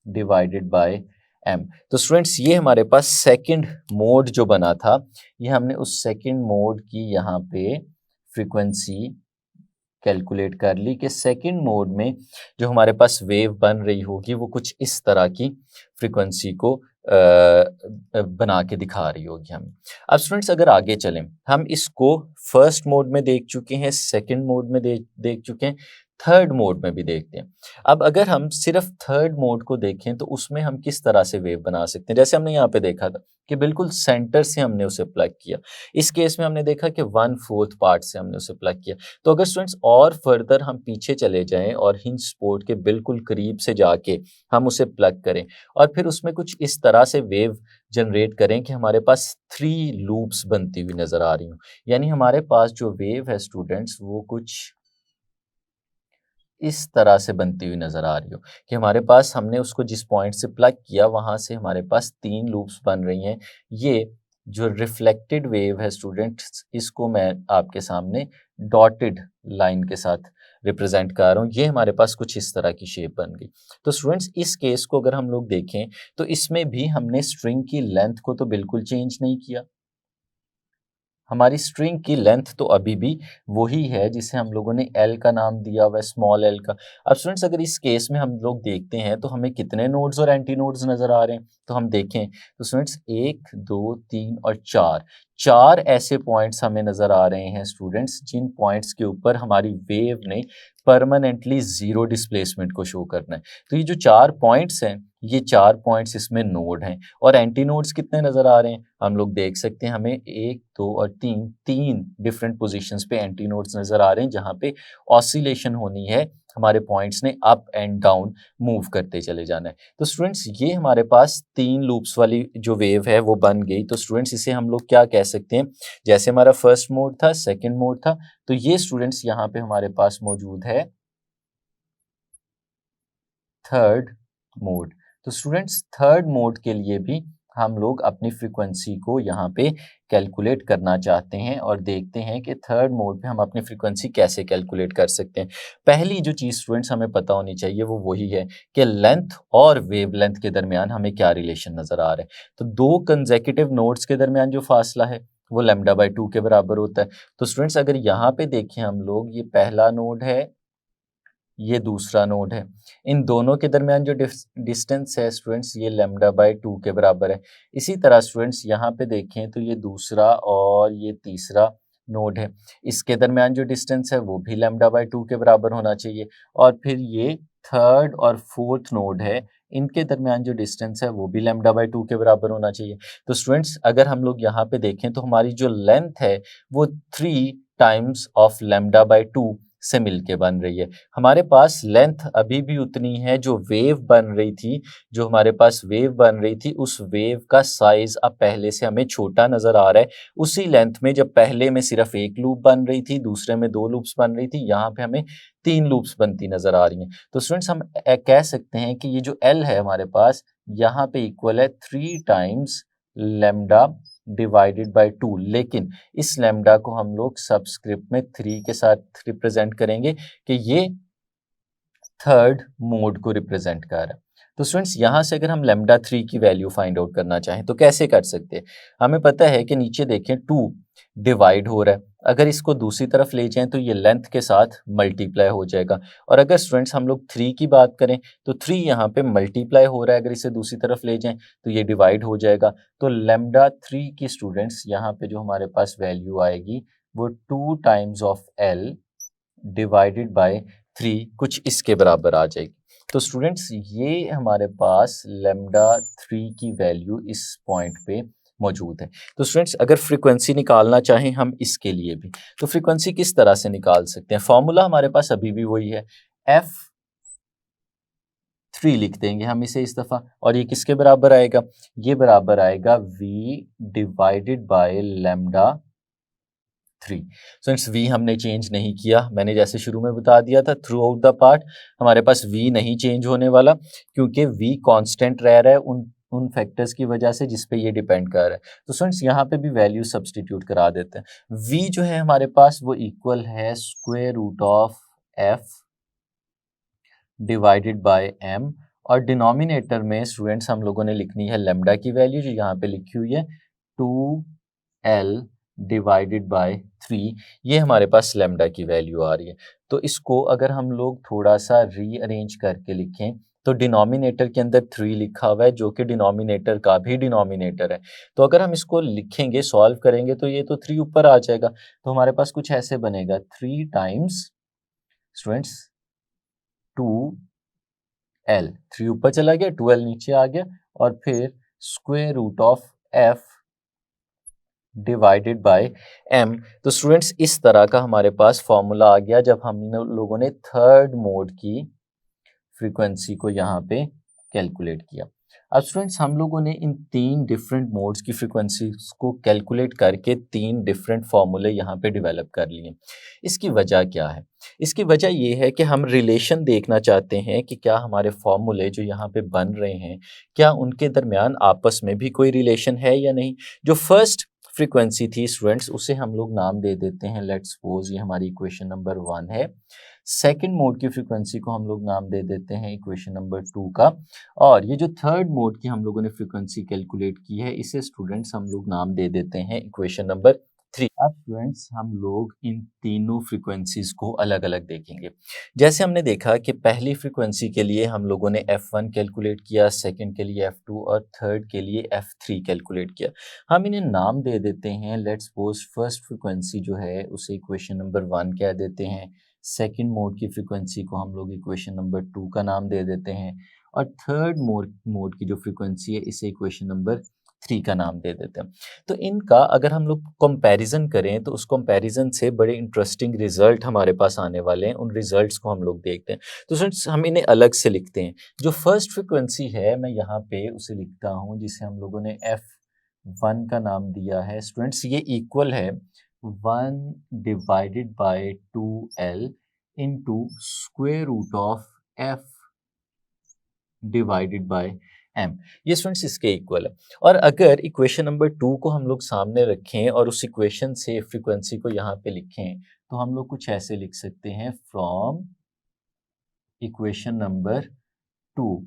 divided by M। तो स्टूडेंट्स ये हमारे पास सेकंड मोड जो बना था, ये हमने उस सेकंड मोड की यहाँ पे फ्रीक्वेंसी कैलकुलेट कर ली कि सेकंड मोड में जो हमारे पास वेव बन रही होगी वो कुछ इस तरह की फ्रीक्वेंसी को बना के दिखा रही होगी हमें। अब स्टूडेंट्स अगर आगे चलें, हम इसको फर्स्ट मोड में देख चुके हैं, सेकंड मोड में देख चुके हैं, थर्ड मोड में भी देखते हैं। अब अगर हम सिर्फ थर्ड मोड को देखें तो उसमें हम किस तरह से वेव बना सकते हैं। जैसे हमने यहाँ पे देखा था कि बिल्कुल सेंटर से हमने उसे प्लग किया, इस केस में हमने देखा कि 1/4 पार्ट से हमने उसे प्लग किया। तो अगर स्टूडेंट्स और फर्दर हम पीछे चले जाएं और हिंज स्पोर्ट के बिल्कुल करीब से जाके हम उसे प्लग करें और फिर उसमें कुछ इस तरह से वेव जनरेट करें कि हमारे पास 3 लूप्स बनती हुई नजर आ रही हूँ, यानी हमारे पास जो वेव है स्टूडेंट्स वो कुछ इस तरह से बनती हुई नजर आ रही हो कि हमारे पास हमने उसको जिस पॉइंट से प्लग किया वहां से हमारे पास 3 लूप्स बन रही हैं। ये जो रिफ्लेक्टेड वेव है स्टूडेंट्स, इसको मैं आपके सामने डॉटेड लाइन के साथ रिप्रेजेंट कर रहा हूँ। ये हमारे पास कुछ इस तरह की शेप बन गई। तो स्टूडेंट्स इस केस को अगर हम लोग देखें तो इसमें भी हमने स्ट्रिंग की लेंथ को तो बिल्कुल चेंज नहीं किया, हमारी स्ट्रिंग की लेंथ तो अभी भी वही है जिसे हम लोगों ने L का नाम दिया हुआ है, स्मॉल l का। अब स्टूडेंट्स अगर इस केस में हम लोग देखते हैं तो हमें कितने नोड्स और एंटी नोड्स नजर आ रहे हैं, तो हम देखें तो स्टूडेंट्स 1 2 3 और 4 ऐसे पॉइंट्स हमें नजर आ रहे हैं स्टूडेंट्स, जिन पॉइंट्स के ऊपर हमारी वेव ने परमानेंटली जीरो डिस्प्लेसमेंट को शो करना है। तो ये जो 4 पॉइंट्स हैं, ये 4 पॉइंट्स इसमें नोड हैं। और एंटी नोड्स कितने नजर आ रहे हैं हम लोग देख सकते हैं, हमें 1 2 और 3 डिफरेंट पोजीशंस पे एंटी नोड्स नजर आ रहे हैं जहां पे ऑसिलेशन होनी है, हमारे पॉइंट्स ने अप एंड डाउन मूव करते चले जाना है। तो स्टूडेंट्स ये हमारे पास 3 लूप्स वाली जो वेव है वो बन गई। तो स्टूडेंट्स इसे हम लोग क्या कह सकते हैं, जैसे हमारा फर्स्ट मोड था, सेकेंड मोड था, तो ये स्टूडेंट्स यहाँ पे हमारे पास मौजूद है थर्ड मोड। तो स्टूडेंट्स थर्ड मोड के लिए भी हम लोग अपनी फ्रीक्वेंसी को यहाँ पे कैलकुलेट करना चाहते हैं और देखते हैं कि थर्ड मोड पे हम अपनी फ्रीक्वेंसी कैसे कैलकुलेट कर सकते हैं। पहली जो चीज़ स्टूडेंट्स हमें पता होनी चाहिए वो वही है कि लेंथ और वेव लेंथ के दरमियान हमें क्या रिलेशन नज़र आ रहा है। तो दो कंसेक्यूटिव नोड्स के दरमियान जो फासला है वो λ/2 के बराबर होता है। तो स्टूडेंट्स अगर यहाँ पे देखें हम लोग, ये पहला नोड है, ये दूसरा नोड है, इन दोनों के दरमियान जो डिस्टेंस है स्टूडेंट्स ये λ/2 के बराबर है। इसी तरह स्टूडेंट्स यहाँ पे देखें तो ये दूसरा और ये तीसरा नोड है, इसके दरमियान जो डिस्टेंस है वो भी λ/2 के बराबर होना चाहिए। और फिर ये थर्ड और फोर्थ नोड है, इनके दरमियान जो डिस्टेंस है वो भी λ/2 के बराबर होना चाहिए। तो स्टूडेंट्स अगर हम लोग यहाँ पे देखें तो हमारी जो लेंथ है वो 3 टाइम्स ऑफ λ/2 से मिलके बन रही है। हमारे पास लेंथ अभी भी उतनी है जो वेव बन रही थी, जो हमारे पास वेव बन रही थी उस वेव का साइज अब पहले से हमें छोटा नजर आ रहा है। उसी लेंथ में जब पहले में सिर्फ एक लूप बन रही थी, दूसरे में 2 लूप्स बन रही थी, यहाँ पे हमें 3 लूप्स बनती नजर आ रही हैं। तो स्टूडेंट्स हम कह सकते हैं कि ये जो L है हमारे पास यहाँ पे इक्वल है 3 टाइम्स लैम्डा डिवाइडेड बाय 2, लेकिन इस लैम्डा को हम लोग सबस्क्रिप्ट में 3 के साथ रिप्रेजेंट करेंगे कि ये थर्ड मोड को रिप्रेजेंट कर रहा है। तो स्टूडेंट्स यहाँ से अगर हम λ3 की वैल्यू फाइंड आउट करना चाहें तो कैसे कर सकते हैं? हमें पता है कि नीचे देखें 2 डिवाइड हो रहा है, अगर इसको दूसरी तरफ ले जाएं तो ये लेंथ के साथ मल्टीप्लाई हो जाएगा। और अगर स्टूडेंट्स हम लोग 3 की बात करें तो 3 यहाँ पे मल्टीप्लाई हो रहा है, अगर इसे दूसरी तरफ ले जाएं तो ये डिवाइड हो जाएगा। तो λ3 की स्टूडेंट्स यहाँ पे जो हमारे पास वैल्यू आएगी वो 2 times of L divided by 3 कुछ इसके बराबर आ जाएगी। तो स्टूडेंट्स ये हमारे पास λ3 की वैल्यू इस पॉइंट पे मौजूद है। तो स्टूडेंट्स अगर फ्रीक्वेंसी निकालना चाहें हम इसके लिए भी, तो फ्रीक्वेंसी किस तरह से निकाल सकते हैं? फॉर्मूला हमारे पास अभी भी वही है, f3 लिख देंगे हम इसे इस दफ़ा, और ये किसके बराबर आएगा? ये बराबर आएगा v divided by λ3। Since v हमने चेंज नहीं किया, मैंने जैसे शुरू में बता दिया था, थ्रू आउट द पार्ट हमारे पास v नहीं चेंज होने वाला, क्योंकि v कांस्टेंट रह रहा है उन फैक्टर्स की वजह से जिस पे ये डिपेंड कर रहा है। तो स्टूडेंट्स यहाँ पे भी वैल्यू सब्सटीट्यूट करा देते हैं। v जो है हमारे पास वो इक्वल है square root of f divided by m, और डिनोमिनेटर में स्टूडेंट्स हम लोगों ने लिखनी है लैम्डा की वैल्यू जो यहाँ पे लिखी हुई है 2l डिवाइडेड बाय 3, ये हमारे पास लैम्डा की वैल्यू आ रही है। तो इसको अगर हम लोग थोड़ा सा रीअरेंज करके लिखें तो डिनोमिनेटर के अंदर 3 लिखा हुआ है जो कि डिनोमिनेटर का भी डिनोमिनेटर है। तो अगर हम इसको लिखेंगे, सॉल्व करेंगे तो ये तो 3 ऊपर आ जाएगा, तो हमारे पास कुछ ऐसे बनेगा 3 टाइम्स स्टूडेंट्स 2l, 3 ऊपर चला गया, 2l नीचे आ गया, और फिर square root of f divided by m। तो स्टूडेंट्स इस तरह का हमारे पास फॉर्मूला आ गया जब हम लोगों ने थर्ड मोड की फ्रीक्वेंसी को यहाँ पे कैलकुलेट किया। अब स्टूडेंट्स हम लोगों ने इन 3 डिफरेंट मोड्स की फ्रीक्वेंसीज को कैलकुलेट करके 3 डिफरेंट फार्मूले यहाँ पे डेवलप कर लिए। इसकी वजह क्या है? इसकी वजह ये है कि हम रिलेशन देखना चाहते हैं कि क्या हमारे फार्मूले जो यहाँ पे बन रहे हैं, क्या उनके दरमियान आपस में भी कोई रिलेशन है या नहीं। जो फर्स्ट फ्रीक्वेंसी थी स्टूडेंट्स उसे हम लोग नाम दे देते हैं, लेट्स सपोज ये हमारी इक्वेशन नंबर 1 है। सेकेंड मोड की फ्रीक्वेंसी को हम लोग नाम दे देते हैं इक्वेशन नंबर 2 का, और ये जो थर्ड मोड की हम लोगों ने फ्रीक्वेंसी कैलकुलेट की है इसे स्टूडेंट्स हम लोग नाम दे देते हैं इक्वेशन नंबर 3। अब स्टूडेंट्स हम लोग इन तीनों फ्रीक्वेंसीज को अलग अलग देखेंगे। जैसे हमने देखा कि पहली फ्रीक्वेंसी के लिए हम लोगों ने f1 कैलकुलेट किया, सेकंड के लिए f2 और थर्ड के लिए f3 कैलकुलेट किया। हम इन्हें नाम दे देते हैं, लेट्स सपोज फर्स्ट फ्रीक्वेंसी जो है उसे इक्वेशन नंबर 1 कह देते हैं, सेकंड मोड की फ्रीक्वेंसी को हम लोग इक्वेशन नंबर 2 का नाम दे देते हैं, और थर्ड मोड की जो फ्रीक्वेंसी है इसे इक्वेशन नंबर 3 का नाम दे देते हैं। तो इनका अगर हम लोग कंपैरिजन करें तो उस कंपैरिजन से बड़े इंटरेस्टिंग रिजल्ट हमारे पास आने वाले हैं, उन रिजल्ट्स को हम लोग देखते हैं। तो स्टूडेंट्स हम इन्हें अलग से लिखते हैं। जो फर्स्ट फ्रीक्वेंसी है मैं यहाँ पे उसे लिखता हूँ जिसे हम लोगों ने f1 का नाम दिया है। स्टूडेंट्स ये इक्वल है 1 divided by 2l into square root of f divided by m। ये स्टूडेंट्स इसके इक्वल है। और अगर इक्वेशन नंबर 2 को हम लोग सामने रखें और उस इक्वेशन से फ्रीक्वेंसी को यहाँ पे लिखें तो हम लोग कुछ ऐसे लिख सकते हैं फ्रॉम इक्वेशन नंबर 2।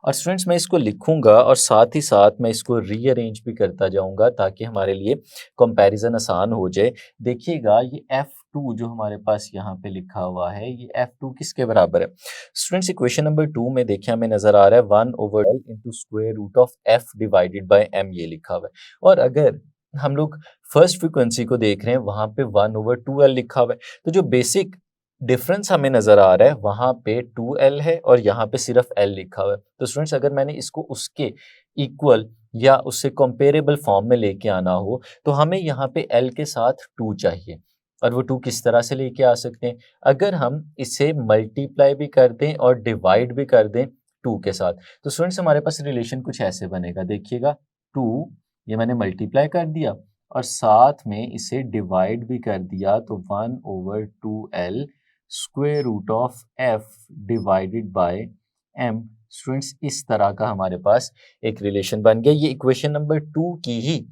और स्टूडेंट्स मैं इसको लिखूंगा और साथ ही साथ मैं इसको रीअरेंज भी करता जाऊंगा ताकि हमारे लिए कंपैरिजन आसान हो जाए। देखिएगा ये F2 जो हमारे पास यहाँ पे लिखा हुआ है ये F2 किसके बराबर है? स्टूडेंट्स इक्वेशन नंबर 2 में देखिए हमें नजर आ रहा है 1/L into square root of F divided by M ये लिखा हुआ है। और अगर हम लोग फर्स्ट फ्रीक्वेंसी को देख रहे हैं वहां पे 1/2L लिखा हुआ है। तो जो बेसिक डिफरेंस हमें नजर आ रहा है वहां पे 2L है और यहाँ पे सिर्फ L लिखा हुआ है। तो स्टूडेंट्स अगर मैंने इसको उसके इक्वल या उससे कंपेरेबल फॉर्म में लेके आना हो तो हमें यहाँ पे L के साथ 2 चाहिए। और वो 2 किस तरह से लेके आ सकते हैं? अगर हम इसे मल्टीप्लाई भी कर दें और डिवाइड भी कर दें 2 के साथ तो स्टूडेंट्स हमारे पास रिलेशन कुछ ऐसे बनेगा। देखिएगा 2 ये मैंने मल्टीप्लाई कर दिया और साथ में इसे डिवाइड भी कर दिया तो 1/2L square root of F divided by M। Students इस तरह का हमारे पास एक रिलेशन बन गया। ये इक्वेशन नंबर 2 की ही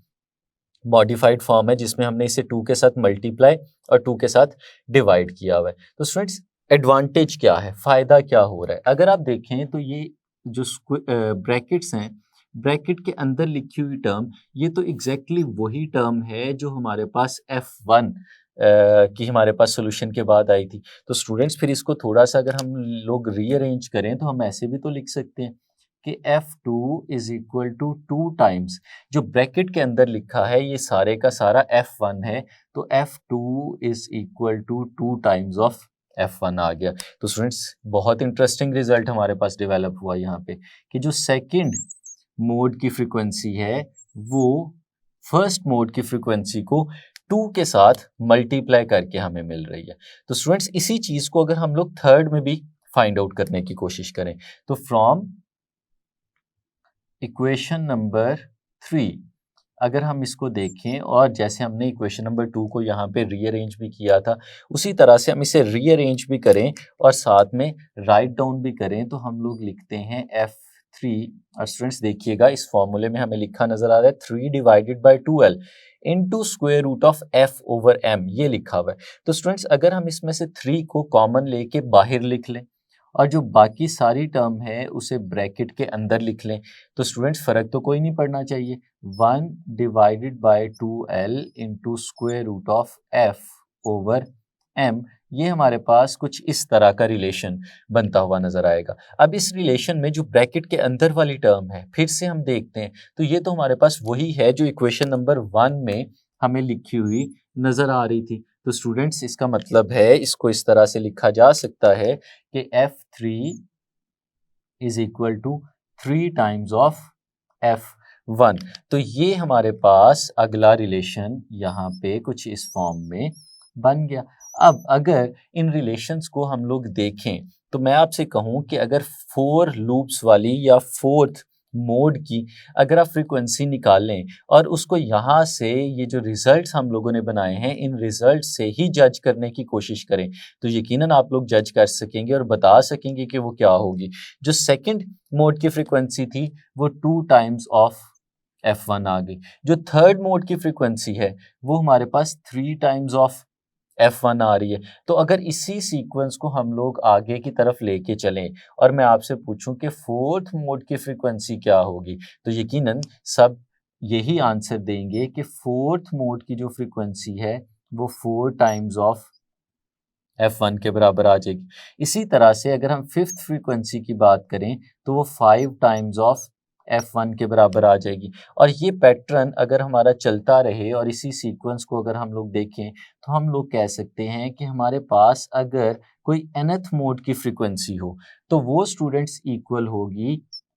मॉडिफाइड फॉर्म है जिसमें हमने इसे 2 के साथ मल्टीप्लाई और 2 के साथ डिवाइड किया हुआ है। तो स्टूडेंट्स एडवांटेज क्या है, फायदा क्या हो रहा है? अगर आप देखें तो ये जो ब्रैकेट्स हैं, ब्रैकेट के अंदर लिखी हुई टर्म ये तो एग्जैक्टली वही टर्म है जो हमारे पास F1 की हमारे पास सॉल्यूशन के बाद आई थी। तो स्टूडेंट्स फिर इसको थोड़ा सा अगर हम लोग रीअरेंज करें तो हम ऐसे भी तो लिख सकते हैं कि F2 is equal to 2 times जो ब्रैकेट के अंदर लिखा है ये सारे का सारा F1 है तो F2 is equal to 2 times of F1 आ गया। तो स्टूडेंट्स बहुत इंटरेस्टिंग रिजल्ट हमारे पास डेवलप हुआ यहाँ पे कि जो सेकंड मोड की फ्रीक्वेंसी है वो फर्स्ट मोड की फ्रीक्वेंसी को 2 के साथ मल्टीप्लाई करके हमें मिल रही है। तो स्टूडेंट्स इसी चीज को अगर हम लोग थर्ड में भी फाइंड आउट करने की कोशिश करें तो फ्रॉम इक्वेशन नंबर 3 अगर हम इसको देखें और जैसे हमने इक्वेशन नंबर 2 को यहाँ पे रीअरेंज भी किया था उसी तरह से हम इसे रीअरेंज भी करें और साथ में राइट डाउन भी करें तो हम लोग लिखते हैं F3। और स्टूडेंट्स देखिएगा इस फॉर्मूले में हमें लिखा नजर आ रहा है 3 divided by 2L into square root of F/M ये लिखा हुआ है। तो स्टूडेंट्स अगर हम इसमें से 3 को कॉमन लेके बाहर लिख लें और जो बाकी सारी टर्म है उसे ब्रैकेट के अंदर लिख लें तो स्टूडेंट्स फर्क तो कोई नहीं पड़ना चाहिए। 1 divided by 2L into square root of F/M ये हमारे पास कुछ इस तरह का रिलेशन बनता हुआ नजर आएगा। अब इस रिलेशन में जो ब्रैकेट के अंदर वाली टर्म है फिर से हम देखते हैं तो ये तो हमारे पास वही है जो इक्वेशन नंबर 1 में हमें लिखी हुई नजर आ रही थी। तो स्टूडेंट्स इसका मतलब है इसको इस तरह से लिखा जा सकता है कि F3 is equal to 3 times of F1। तो ये हमारे पास अगला रिलेशन यहाँ पे कुछ इस फॉर्म में बन गया। अब अगर इन रिलेशंस को हम लोग देखें तो मैं आपसे कहूँ कि अगर 4 लूप्स वाली या 4th मोड की अगर आप फ्रीक्वेंसी निकालें और उसको यहाँ से ये जो रिजल्ट्स हम लोगों ने बनाए हैं इन रिजल्ट से ही जज करने की कोशिश करें तो यकीनन आप लोग जज कर सकेंगे और बता सकेंगे कि वो क्या होगी। जो सेकंड मोड की फ्रीक्वेंसी थी वो 2 टाइम्स ऑफ F1 आ गई। जो थर्ड मोड की फ्रीक्वेंसी है वो हमारे पास 3 टाइम्स ऑफ F1 आ रही है। तो अगर इसी सीक्वेंस को हम लोग आगे की तरफ लेके चलें और मैं आपसे पूछूं कि फोर्थ मोड की फ्रीक्वेंसी क्या होगी तो यकीनन सब यही आंसर देंगे कि फोर्थ मोड की जो फ्रीक्वेंसी है वो 4 टाइम्स ऑफ F1 के बराबर आ जाएगी। इसी तरह से अगर हम फिफ्थ फ्रीक्वेंसी की बात करें तो वो 5 टाइम्स ऑफ F1 के बराबर आ जाएगी। और ये पैटर्न अगर हमारा चलता रहे और इसी सीक्वेंस को अगर हम लोग देखें तो हम लोग कह सकते हैं कि हमारे पास अगर कोई nth मोड की फ्रीक्वेंसी हो तो वो स्टूडेंट्स इक्वल होगी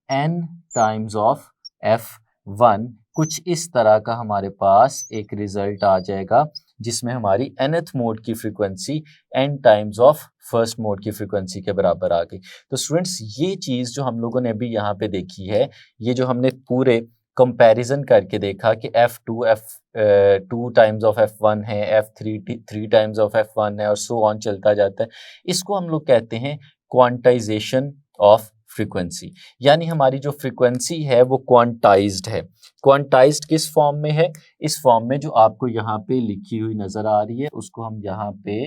n टाइम्स ऑफ F1। कुछ इस तरह का हमारे पास एक रिजल्ट आ जाएगा जिसमें हमारी nth मोड की frequency n times of first mode की फ्रीक्वेंसी के बराबर आ गई। तो स्टूडेंट्स ये चीज़ जो हम लोगों ने अभी यहाँ पे देखी है ये जो हमने पूरे कंपैरिजन करके देखा कि F2 टाइम्स ऑफ F1 है, F3 3 टाइम्स ऑफ F1 है और सो ऑन चलता जाता है, इसको हम लोग कहते हैं क्वांटाइजेशन ऑफ फ्रीक्वेंसी, यानी हमारी जो फ्रीक्वेंसी है वो क्वांटाइज्ड है। क्वांटाइज्ड किस फॉर्म में है? इस फॉर्म में जो आपको यहाँ पे लिखी हुई नजर आ रही है, उसको हम यहाँ पे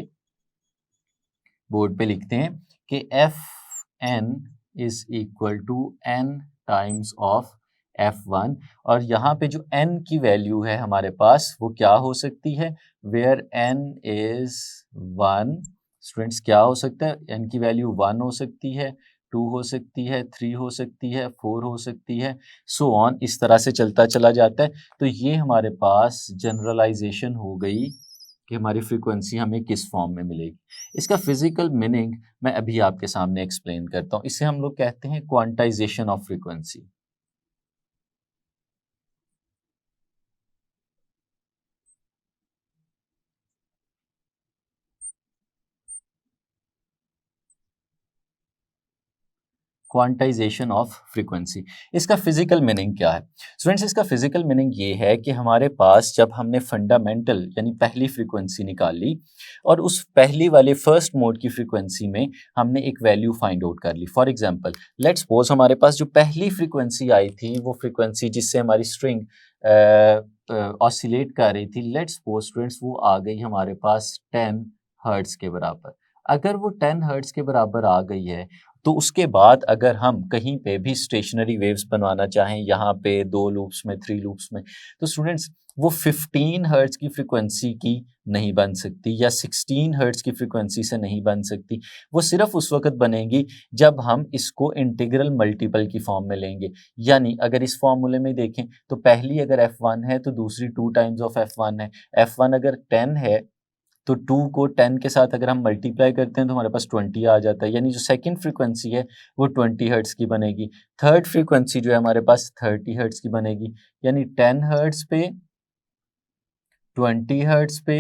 बोर्ड पे लिखते हैं कि F N is equal to N times of F1, और यहाँ पे जो n की वैल्यू है हमारे पास वो क्या हो सकती है? वेयर n इज 1, स्टूडेंट्स क्या हो सकता है? n की वैल्यू 1 हो सकती है, 2 हो सकती है, 3 हो सकती है, 4 हो सकती है, सो ऑन, इस तरह से चलता चला जाता है। तो ये हमारे पास जनरलाइजेशन हो गई कि हमारी फ्रीक्वेंसी हमें किस फॉर्म में मिलेगी। इसका फिजिकल मीनिंग मैं अभी आपके सामने एक्सप्लेन करता हूँ। इसे हम लोग कहते हैं quantization of frequency. Quantization of frequency, इसका फिजिकल मीनिंग क्या है? स्टूडेंट्स, इसका फिजिकल मीनिंग ये है कि हमारे पास जब हमने फंडामेंटल यानी पहली फ्रीक्वेंसी निकाली और उस पहली वाले फर्स्ट मोड की फ्रीक्वेंसी में हमने एक वैल्यू फाइंड आउट कर ली। फॉर एग्जांपल, लेट्स सपोज हमारे पास जो पहली फ्रीक्वेंसी आई थी वो फ्रीक्वेंसी जिससे हमारी स्ट्रिंग ऑसिलेट कर रही थी, लेट्स सपोज स्टूडेंट्स वो आ गई हमारे पास 10 हर्ट्ज के बराबर। अगर वो 10 हर्ट्ज के बराबर आ गई है तो उसके बाद अगर हम कहीं पे भी स्टेशनरी वेव्स बनवाना चाहें, यहाँ पे 2 लूप्स में, 3 लूप्स में, तो स्टूडेंट्स वो 15 हर्ट्ज की फ्रीक्वेंसी की नहीं बन सकती या 16 हर्ट्ज की फ्रीक्वेंसी से नहीं बन सकती। वो सिर्फ उस वक्त बनेगी जब हम इसको इंटीग्रल मल्टीपल की फॉर्म में लेंगे। यानी अगर इस फॉर्मूले में देखें तो पहली अगर f1 है तो दूसरी 2 टाइम्स ऑफ f1 है। f1 अगर 10 है तो 2 को 10 के साथ अगर हम मल्टीप्लाई करते हैं तो हमारे पास 20 आ जाता है, यानी जो सेकंड फ्रीक्वेंसी है वो 20 हर्ट्ज की बनेगी। थर्ड फ्रीक्वेंसी जो है हमारे पास 30 हर्ट्ज की बनेगी, यानी 10 हर्ट्ज पे, 20 हर्ट्ज पे,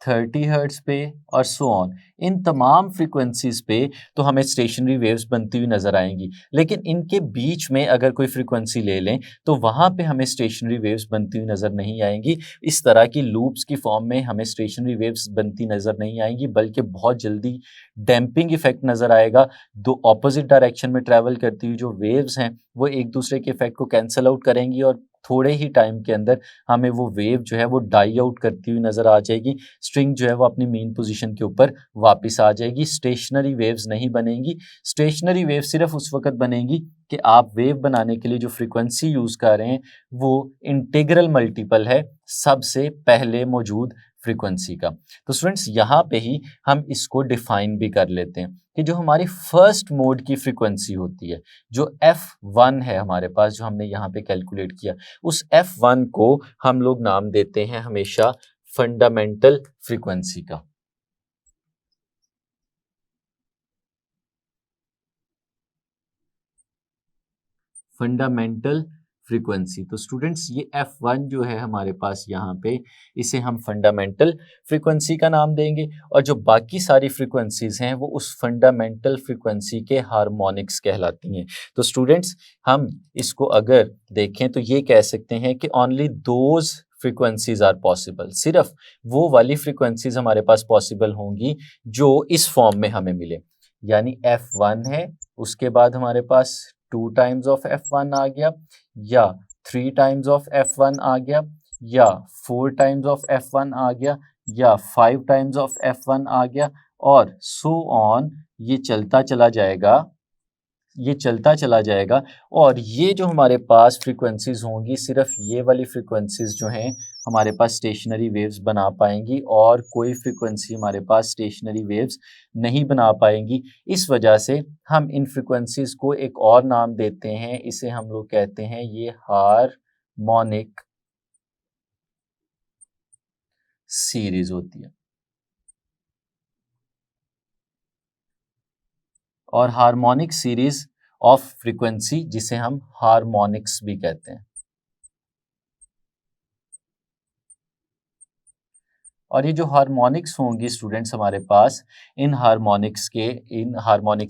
30 हर्ट्ज पे और सो ऑन। इन तमाम फ्रीक्वेंसीज पे तो हमें स्टेशनरी वेव्स बनती हुई नजर आएंगी, लेकिन इनके बीच में अगर कोई फ्रीक्वेंसी ले लें तो वहां पे हमें स्टेशनरी वेव्स बनती हुई नजर नहीं आएंगी। इस तरह की लूप्स की फॉर्म में हमें स्टेशनरी वेव्स बनती नजर नहीं आएंगी, बल्कि बहुत जल्दी डैम्पिंग इफेक्ट नजर आएगा। दो ऑपोजिट डायरेक्शन में ट्रैवल करती हुई जो वेव्स हैं वो एक दूसरे के इफेक्ट को कैंसल आउट करेंगी और थोड़े ही टाइम के अंदर हमें वो वेव जो है वो डाई आउट करती हुई नजर आ जाएगी। स्ट्रिंग जो है वो अपनी मेन पोजीशन के ऊपर वापस आ जाएगी। स्टेशनरी वेव्स नहीं बनेंगी। स्टेशनरी वेव सिर्फ उस वक्त बनेगी कि आप वेव बनाने के लिए जो फ्रीक्वेंसी यूज कर रहे हैं वो इंटीग्रल मल्टीपल है सबसे पहले मौजूद फ्रीक्वेंसी का। तो स्टूडेंट्स, यहाँ पे ही हम इसको डिफाइन भी कर लेते हैं कि जो हमारी फर्स्ट मोड की फ्रीक्वेंसी होती है, जो F1 है हमारे पास, जो हमने यहाँ पे कैलकुलेट किया, उस F1 को हम लोग नाम देते हैं हमेशा फंडामेंटल फ्रीक्वेंसी का। फंडामेंटल फ्रीक्वेंसी, तो स्टूडेंट्स ये F1 जो है हमारे पास यहाँ पे, इसे हम फंडामेंटल फ्रीक्वेंसी का नाम देंगे, और जो बाकी सारी फ्रीक्वेंसीज हैं वो उस फंडामेंटल फ्रीक्वेंसी के हार्मोनिक्स कहलाती हैं। तो स्टूडेंट्स, हम इसको अगर देखें तो ये कह सकते हैं कि only those frequencies are possible, सिर्फ वो वाली फ्रीक्वेंसीज हमारे पास पॉसिबल होंगी जो इस फॉर्म में हमें मिले। यानी F1 है, उसके बाद हमारे पास 2 टाइम्स ऑफ F1 आ गया, या 3 टाइम्स ऑफ F1 आ गया, या 4 टाइम्स ऑफ F1 आ गया, या 5 टाइम्स ऑफ F1 आ गया, और सो ऑन। ये चलता चला जाएगा, ये चलता चला जाएगा, और ये जो हमारे पास फ्रीक्वेंसीज होंगी, सिर्फ ये वाली फ्रीक्वेंसीज जो हैं हमारे पास स्टेशनरी वेव्स बना पाएंगी, और कोई फ्रीक्वेंसी हमारे पास स्टेशनरी वेव्स नहीं बना पाएंगी। इस वजह से हम इन फ्रीक्वेंसीज को एक और नाम देते हैं, इसे हम लोग कहते हैं ये हार्मोनिक सीरीज होती है। और हार्मोनिक सीरीज ऑफ फ्रीक्वेंसी जिसे हम हार्मोनिक्स भी कहते हैं। और ये जो हार्मोनिक्स होंगी स्टूडेंट्स हमारे पास, इन हार्मोनिक्स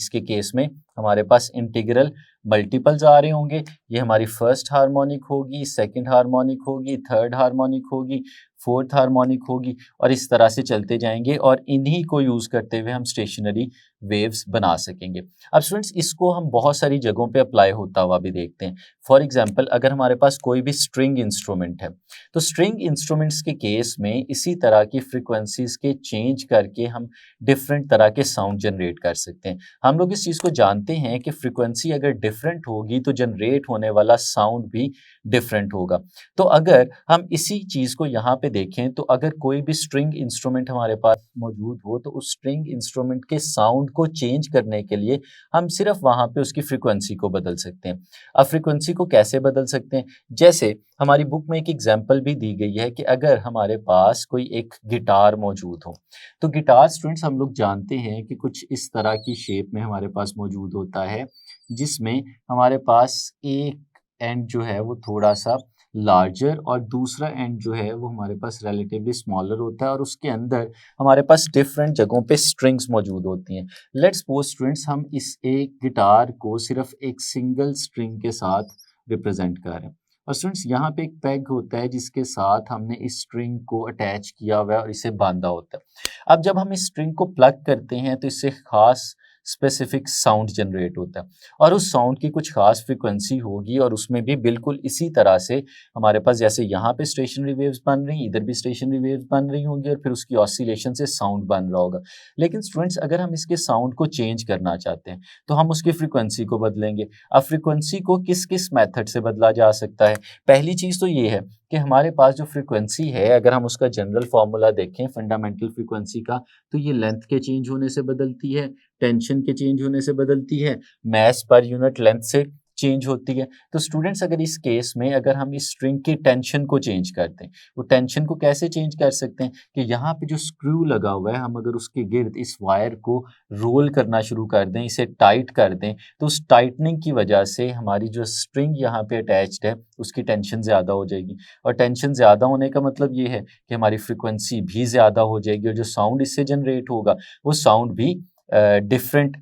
के केस में हमारे पास इंटीग्रल मल्टीपल्स आ रहे होंगे। ये हमारी फर्स्ट हार्मोनिक होगी, सेकंड हार्मोनिक होगी, थर्ड हार्मोनिक होगी, फोर्थ हार्मोनिक होगी, और इस तरह से चलते जाएंगे, और इन्हीं को यूज़ करते हुए हम स्टेशनरी वेव्स बना सकेंगे। अब स्टूडेंट्स, इसको हम बहुत सारी जगहों पे अप्लाई होता हुआ भी देखते हैं। फॉर एग्जांपल, अगर हमारे पास कोई भी स्ट्रिंग इंस्ट्रूमेंट है, तो स्ट्रिंग इंस्ट्रूमेंट्स के केस में इसी तरह की फ्रिक्वेंसीज के चेंज करके हम डिफरेंट तरह के साउंड जनरेट कर सकते हैं। हम लोग इस चीज़ को जानते हैं कि फ्रिक्वेंसी अगर डिफरेंट होगी तो जनरेट होने वाला साउंड भी डिफरेंट होगा। तो अगर हम इसी चीज़ को यहाँ पे देखें, तो अगर कोई भी स्ट्रिंग इंस्ट्रूमेंट हमारे पास मौजूद हो, तो उस स्ट्रिंग इंस्ट्रूमेंट के साउंड को चेंज करने के लिए हम सिर्फ वहाँ पे उसकी फ्रिक्वेंसी को बदल सकते हैं। अब फ्रिक्वेंसी को कैसे बदल सकते हैं? जैसे हमारी बुक में एक एग्जाम्पल भी दी गई है कि अगर हमारे पास कोई एक गिटार मौजूद हो, तो गिटार स्टूडेंट्स हम लोग जानते हैं कि कुछ इस तरह की शेप में हमारे पास मौजूद होता है, जिसमें हमारे पास एक एंड जो है वो थोड़ा सा लार्जर और दूसरा एंड जो है वो हमारे पास रिलेटिवली स्मॉलर होता है, और उसके अंदर हमारे पास डिफरेंट जगहों पे स्ट्रिंग्स मौजूद होती हैं। लेट्स सपोज स्टूडेंट्स, हम इस एक गिटार को सिर्फ एक सिंगल स्ट्रिंग के साथ रिप्रेजेंट कर रहे हैं, और स्टूडेंट्स यहाँ पे एक पैग होता है जिसके साथ हमने इस स्ट्रिंग को अटैच किया हुआ है और इसे बांधा होता है। अब जब हम इस स्ट्रिंग को प्लग करते हैं तो इससे खास स्पेसिफिक साउंड जनरेट होता है, और उस साउंड की कुछ खास फ्रिक्वेंसी होगी, और उसमें भी बिल्कुल इसी तरह से हमारे पास जैसे यहाँ पे स्टेशनरी वेव्स बन रही, इधर भी स्टेशनरी वेव्स बन रही होंगी, और फिर उसकी ऑसिलेशन से साउंड बन रहा होगा। लेकिन स्टूडेंट्स, अगर हम इसके साउंड को चेंज करना चाहते हैं तो हम उसकी फ्रिक्वेंसी को बदलेंगे। अब फ्रिक्वेंसी को किस किस मेथड से बदला जा सकता है? पहली चीज़ तो ये है कि हमारे पास जो फ्रिक्वेंसी है, अगर हम उसका जनरल फार्मूला देखें फंडामेंटल फ्रिक्वेंसी का, तो ये लेंथ के चेंज होने से बदलती है, टेंशन के चेंज होने से बदलती है, मास पर यूनिट लेंथ से चेंज होती है। तो स्टूडेंट्स, अगर इस केस में अगर हम इस स्ट्रिंग की टेंशन को चेंज करते हैं, वो टेंशन को कैसे चेंज कर सकते हैं कि यहाँ पे जो स्क्रू लगा हुआ है, हम अगर उसके गिर्द इस वायर को रोल करना शुरू कर दें, इसे टाइट कर दें, तो उस टाइटनिंग की वजह से हमारी जो स्ट्रिंग यहाँ पे अटैच्ड है उसकी टेंशन ज़्यादा हो जाएगी, और टेंशन ज़्यादा होने का मतलब ये है कि हमारी फ्रिक्वेंसी भी ज़्यादा हो जाएगी, और जो साउंड इससे जनरेट होगा वो साउंड भी डिफरेंट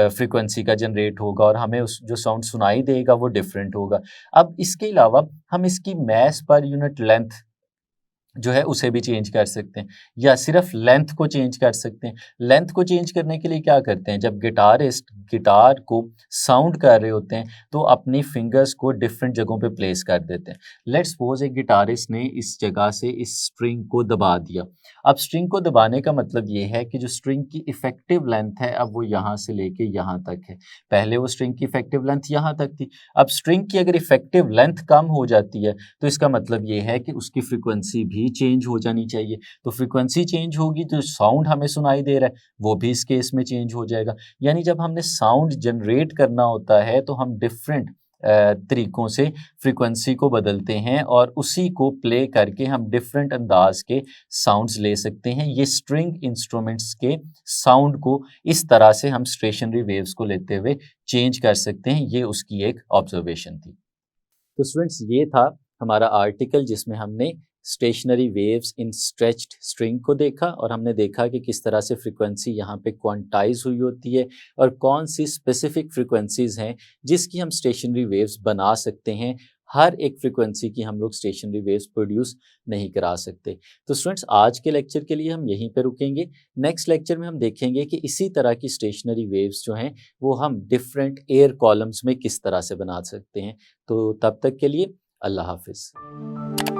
फ्रीक्वेंसी का जनरेट होगा, और हमें उस जो साउंड सुनाई देगा वो डिफरेंट होगा। अब इसके अलावा हम इसकी मास पर यूनिट लेंथ जो है उसे भी चेंज कर सकते हैं, या सिर्फ लेंथ को चेंज कर सकते हैं। लेंथ को चेंज करने के लिए क्या करते हैं, जब गिटारिस्ट गिटार को साउंड कर रहे होते हैं तो अपनी फिंगर्स को डिफरेंट जगहों पे प्लेस कर देते हैं। लेट्स सपोज एक गिटारिस्ट ने इस जगह से इस स्ट्रिंग को दबा दिया। अब स्ट्रिंग को दबाने का मतलब ये है कि जो स्ट्रिंग की इफेक्टिव लेंथ है अब वो यहाँ से लेके यहाँ तक है। पहले वो स्ट्रिंग की इफेक्टिव लेंथ यहाँ तक थी। अब स्ट्रिंग की अगर इफेक्टिव लेंथ कम हो जाती है तो इसका मतलब ये है कि उसकी फ्रिक्वेंसी भी चेंज हो जानी चाहिए। तो फ्रिक्वेंसी चेंज होगी तो साउंड हमें सुनाई दे रहा है वो भी इस केस में चेंज हो जाएगा। यानी जब हमने साउंड जनरेट करना होता है तो हम डिफरेंट तरीकों से फ्रिक्वेंसी को बदलते हैं, और उसी को प्ले करके हम डिफरेंट अंदाज के साउंड्स ले सकते हैं। ये स्ट्रिंग इंस्ट्रूमेंट्स के साउंड को इस तरह से हम स्टेशनरी वेव्स को लेते हुए चेंज कर सकते हैं। ये उसकी एक ऑब्जर्वेशन थी। तो स्टूडेंट्स, ये था हमारा आर्टिकल जिसमें हमने stationery waves in stretched string को देखा, और हमने देखा कि किस तरह से फ्रिक्वेंसी यहाँ पे क्वांटाइज हुई होती है, और कौन सी स्पेसिफिक फ्रिक्वेंसीज हैं जिसकी हम स्टेशनरी वेव्स बना सकते हैं। हर एक फ्रिक्वेंसी की हम लोग स्टेशनरी वेव्स प्रोड्यूस नहीं करा सकते। तो स्टूडेंट्स, आज के लेक्चर के लिए हम यहीं पे रुकेंगे। नेक्स्ट लेक्चर में हम देखेंगे कि इसी तरह की स्टेशनरी वेव्स जो हैं वो हम डिफरेंट एयर कॉलम्स में किस तरह से बना सकते हैं। तो तब तक के लिए अल्लाह हाफिज़।